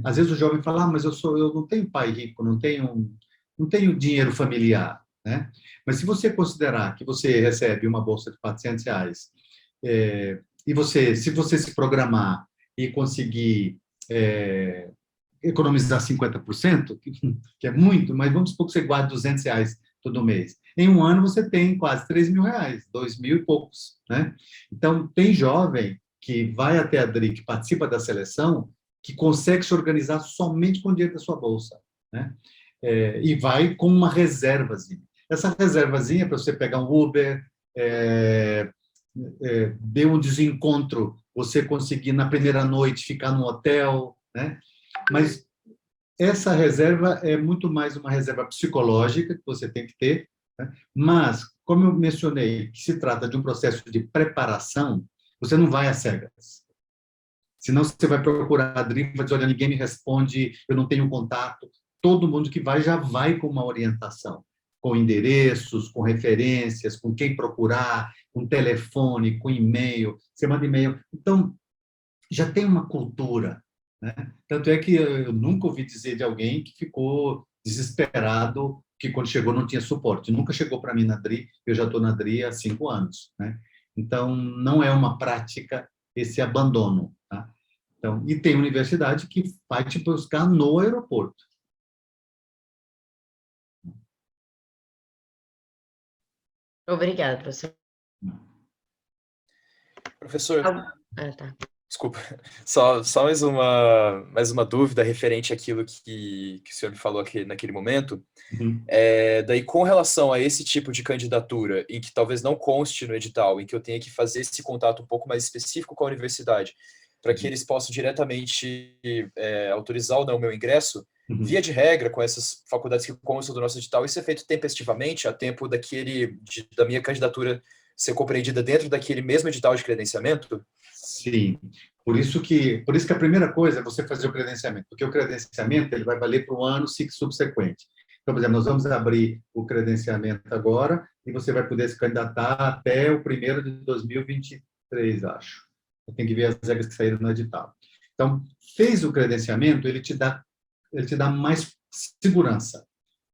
às vezes o jovem fala, mas eu não tenho pai rico, não tenho dinheiro familiar, né? Mas se você considerar que você recebe uma bolsa de R$ 400, e se você se programar e conseguir economizar 50%, que é muito, mas vamos supor que você guarde R$ 200 todo mês. Em um ano você tem quase R$ 3.000, 2.000 e poucos, né? Então, tem jovem que vai até a DRI, que participa da seleção, que consegue se organizar somente com o dinheiro da sua bolsa, né? E vai com uma reservazinha. Essa reservazinha é para você pegar um Uber, dê um desencontro, você conseguir na primeira noite ficar no hotel, né? Mas essa reserva é muito mais uma reserva psicológica que você tem que ter, né? Mas, como eu mencionei, que se trata de um processo de preparação, você não vai às cegas. Senão você vai procurar a DRI, vai dizer, olha, ninguém me responde, eu não tenho contato. Todo mundo que vai já vai com uma orientação, com endereços, com referências, com quem procurar, com telefone, com e-mail. Você manda e-mail. Então, já tem uma cultura, né? Tanto é que eu nunca ouvi dizer de alguém que ficou desesperado, que quando chegou não tinha suporte. Nunca chegou para mim na DRI, eu já estou na DRI há 5 anos, né? Então, não é uma prática esse abandono, tá? Então, e tem universidade que vai te buscar no aeroporto. Obrigada, professor. Professor, Tá. desculpa, só mais uma dúvida referente àquilo que o senhor me falou aqui, naquele momento. Uhum. Daí, com relação a esse tipo de candidatura, em que talvez não conste no edital, em que eu tenha que fazer esse contato um pouco mais específico com a universidade, para que eles possam diretamente autorizar ou não o meu ingresso, via de regra, com essas faculdades que constam do nosso edital, isso é feito tempestivamente, a tempo da minha candidatura ser compreendida dentro daquele mesmo edital de credenciamento? Sim. Por isso que a primeira coisa é você fazer o credenciamento, porque o credenciamento ele vai valer para o ano subsequente. Então, por exemplo, nós vamos abrir o credenciamento agora e você vai poder se candidatar até o 1º de 2023, acho. Eu tenho que ver as regras que saíram no edital. Então, fez o credenciamento, ele te dá mais segurança,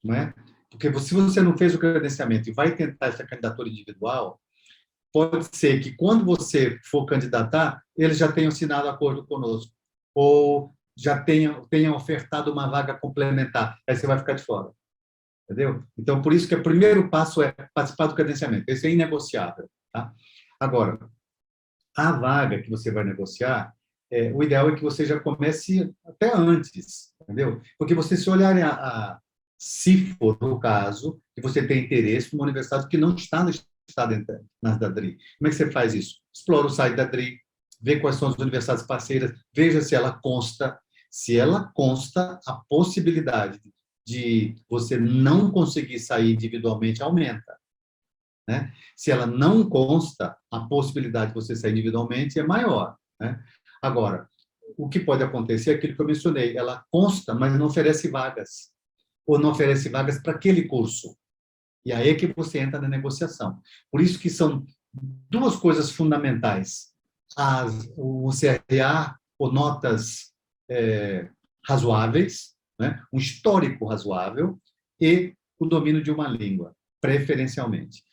não é? Porque se você não fez o credenciamento e vai tentar essa candidatura individual, pode ser que quando você for candidatar, eles já tenham assinado acordo conosco, ou já tenham ofertado uma vaga complementar, aí você vai ficar de fora. Entendeu? Então, por isso que o primeiro passo é participar do credenciamento. Esse é inegociável. Tá? Agora, a vaga que você vai negociar, o ideal é que você já comece até antes, entendeu? Porque você, se olhar se for o caso, que você tem interesse numa universidade que não está no estado da DRI. Como é que você faz isso? Explora o site da DRI, vê quais são as universidades parceiras, veja se ela consta. Se ela consta, a possibilidade de você não conseguir sair individualmente aumenta, né? Se ela não consta, a possibilidade de você sair individualmente é maior, né? Agora, o que pode acontecer é aquilo que eu mencionei, ela consta, mas não oferece vagas, ou não oferece vagas para aquele curso. E aí é que você entra na negociação. Por isso que são duas coisas fundamentais. O CRA, ou notas razoáveis, né? Um histórico razoável e o domínio de uma língua, preferencialmente.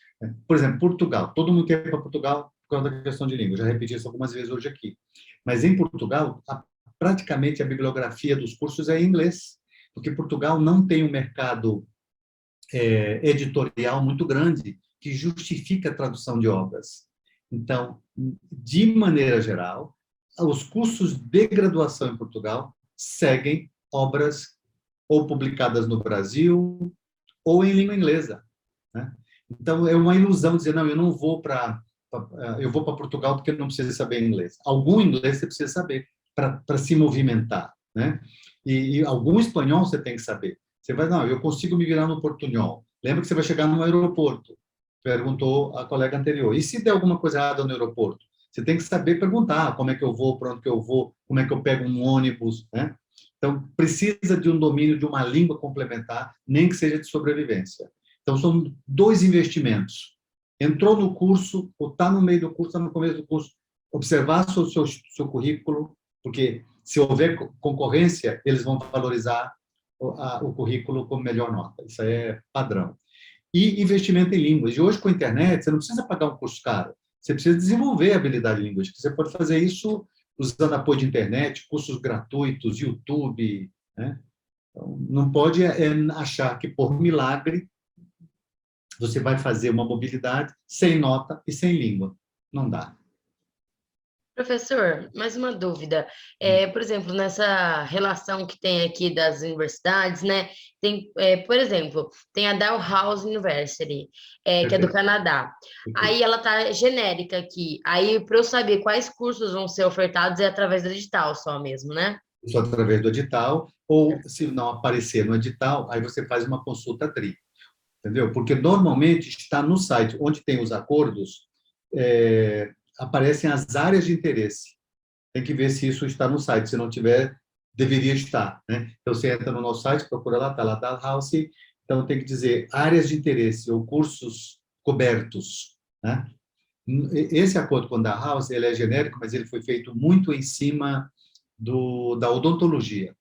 Por exemplo, Portugal. Todo mundo quer ir para Portugal por causa da questão de língua. Eu já repeti isso algumas vezes hoje aqui. Mas em Portugal, praticamente a bibliografia dos cursos é em inglês, porque Portugal não tem um mercado editorial muito grande que justifica a tradução de obras. Então, de maneira geral, os cursos de graduação em Portugal seguem obras ou publicadas no Brasil ou em língua inglesa, né? Então, é uma ilusão dizer, não, eu não vou eu vou para Portugal porque eu não preciso saber inglês. Algum inglês você precisa saber para se movimentar, né? E algum espanhol você tem que saber. Você vai, não, eu consigo me virar no portunhol. Lembra que você vai chegar no aeroporto, perguntou a colega anterior. E se der alguma coisa errada no aeroporto? Você tem que saber perguntar como é que eu vou, para onde que eu vou, como é que eu pego um ônibus, né? Então, precisa de um domínio de uma língua complementar, nem que seja de sobrevivência. Então, são 2 investimentos. Entrou no curso, ou está no meio do curso, está no começo do curso, observar seu currículo, porque se houver concorrência, eles vão valorizar o currículo como melhor nota. Isso aí é padrão. E investimento em línguas. E hoje, com a internet, você não precisa pagar um curso caro. Você precisa desenvolver a habilidade linguística. Você pode fazer isso usando apoio de internet, cursos gratuitos, YouTube, né? Então, não pode achar que, por milagre, você vai fazer uma mobilidade sem nota e sem língua. Não dá. Professor, mais uma dúvida. Por exemplo, nessa relação que tem aqui das universidades, né? Tem, por exemplo, tem a Dalhousie University, que é do Perfeito. Canadá. Aí ela tá genérica aqui. Aí, para eu saber quais cursos vão ser ofertados, é através do edital só mesmo, né? Isso através do edital, ou se não aparecer no edital, aí você faz uma consulta TRI. Entendeu? Porque normalmente está no site, onde tem os acordos, aparecem as áreas de interesse. Tem que ver se isso está no site. Se não tiver, deveria estar, né? Então, você entra no nosso site, procura lá, está lá, Dalhousie. Então, tem que dizer áreas de interesse ou cursos cobertos, né? Esse acordo com a Dalhousie, ele é genérico, mas ele foi feito muito em cima da odontologia,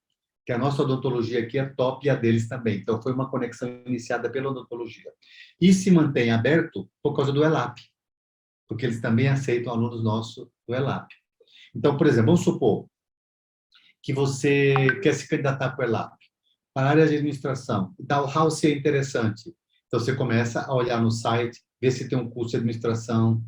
que a nossa odontologia aqui é top e a deles também. Então, foi uma conexão iniciada pela odontologia. E se mantém aberto por causa do ELAP, porque eles também aceitam alunos nossos do ELAP. Então, por exemplo, vamos supor que você quer se candidatar para o ELAP, para a área de administração. Dalhousie é interessante. Então, você começa a olhar no site, ver se tem um curso de administração,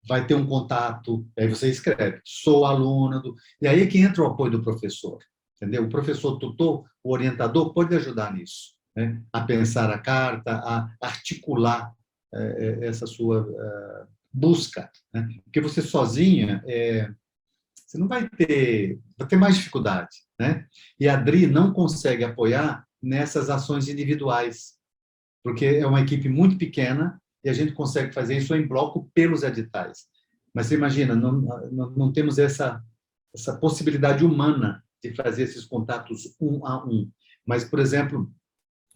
vai ter um contato, aí você escreve, sou aluno do... E aí é que entra o apoio do professor, entendeu? O professor tutor, o orientador, pode ajudar nisso, né? A pensar a carta, a articular essa sua busca, né? Porque você sozinha, você não vai ter mais dificuldade, né? E a DRI não consegue apoiar nessas ações individuais, porque é uma equipe muito pequena e a gente consegue fazer isso em bloco pelos editais. Mas você imagina, não temos essa possibilidade humana de fazer esses contatos um a um. Mas, por exemplo,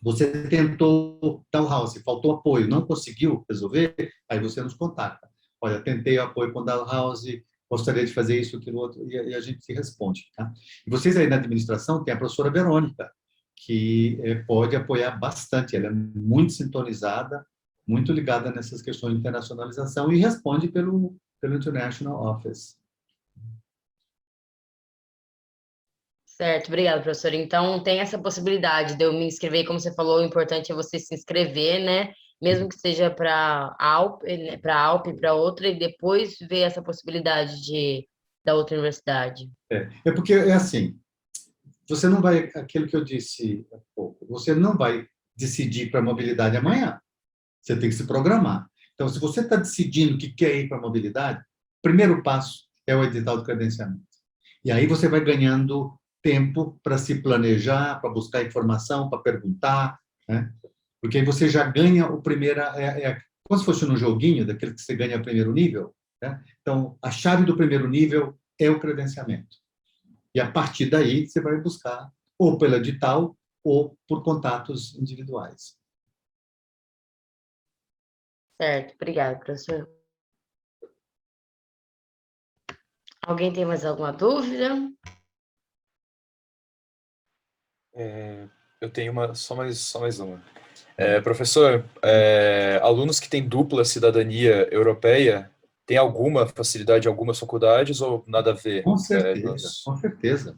você tentou Dalhousie, faltou apoio, não conseguiu resolver, aí você nos contacta. Olha, tentei apoio com Dalhousie, gostaria de fazer isso, aquilo, outro, e a gente se responde. Tá? E vocês aí na administração tem a professora Verônica, que pode apoiar bastante. Ela é muito sintonizada, muito ligada nessas questões de internacionalização e responde pelo International Office. Certo, obrigada, professor. Então, tem essa possibilidade de eu me inscrever, como você falou, o importante é você se inscrever, né? Mesmo que seja para Alp, né? Para Alp, para outra, e depois ver essa possibilidade da outra universidade. É porque, é assim, você não vai, aquilo que eu disse há pouco, você não vai decidir para a mobilidade amanhã. Você tem que se programar. Então, se você está decidindo que quer ir para a mobilidade, o primeiro passo é o edital de credenciamento. E aí você vai ganhando tempo para se planejar, para buscar informação, para perguntar, né? Porque aí você já ganha o primeiro... como se fosse no joguinho, daquele que você ganha o primeiro nível, né? Então, a chave do primeiro nível é o credenciamento. E a partir daí, você vai buscar ou pelo edital ou por contatos individuais. Certo, obrigada, professor. Alguém tem mais alguma dúvida? Eu tenho só mais uma. Professor, alunos que têm dupla cidadania europeia, tem alguma facilidade em algumas faculdades ou nada a ver? Com certeza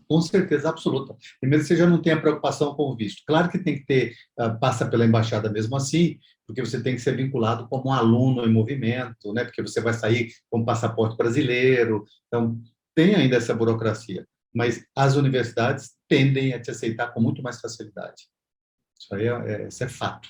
absoluta. Primeiro, você já não tem a preocupação com o visto. Claro que tem que ter, passa pela embaixada mesmo assim, porque você tem que ser vinculado como um aluno em movimento, né? Porque você vai sair com passaporte brasileiro. Então, tem ainda essa burocracia. Mas as universidades tendem a te aceitar com muito mais facilidade. Isso aí isso é fato.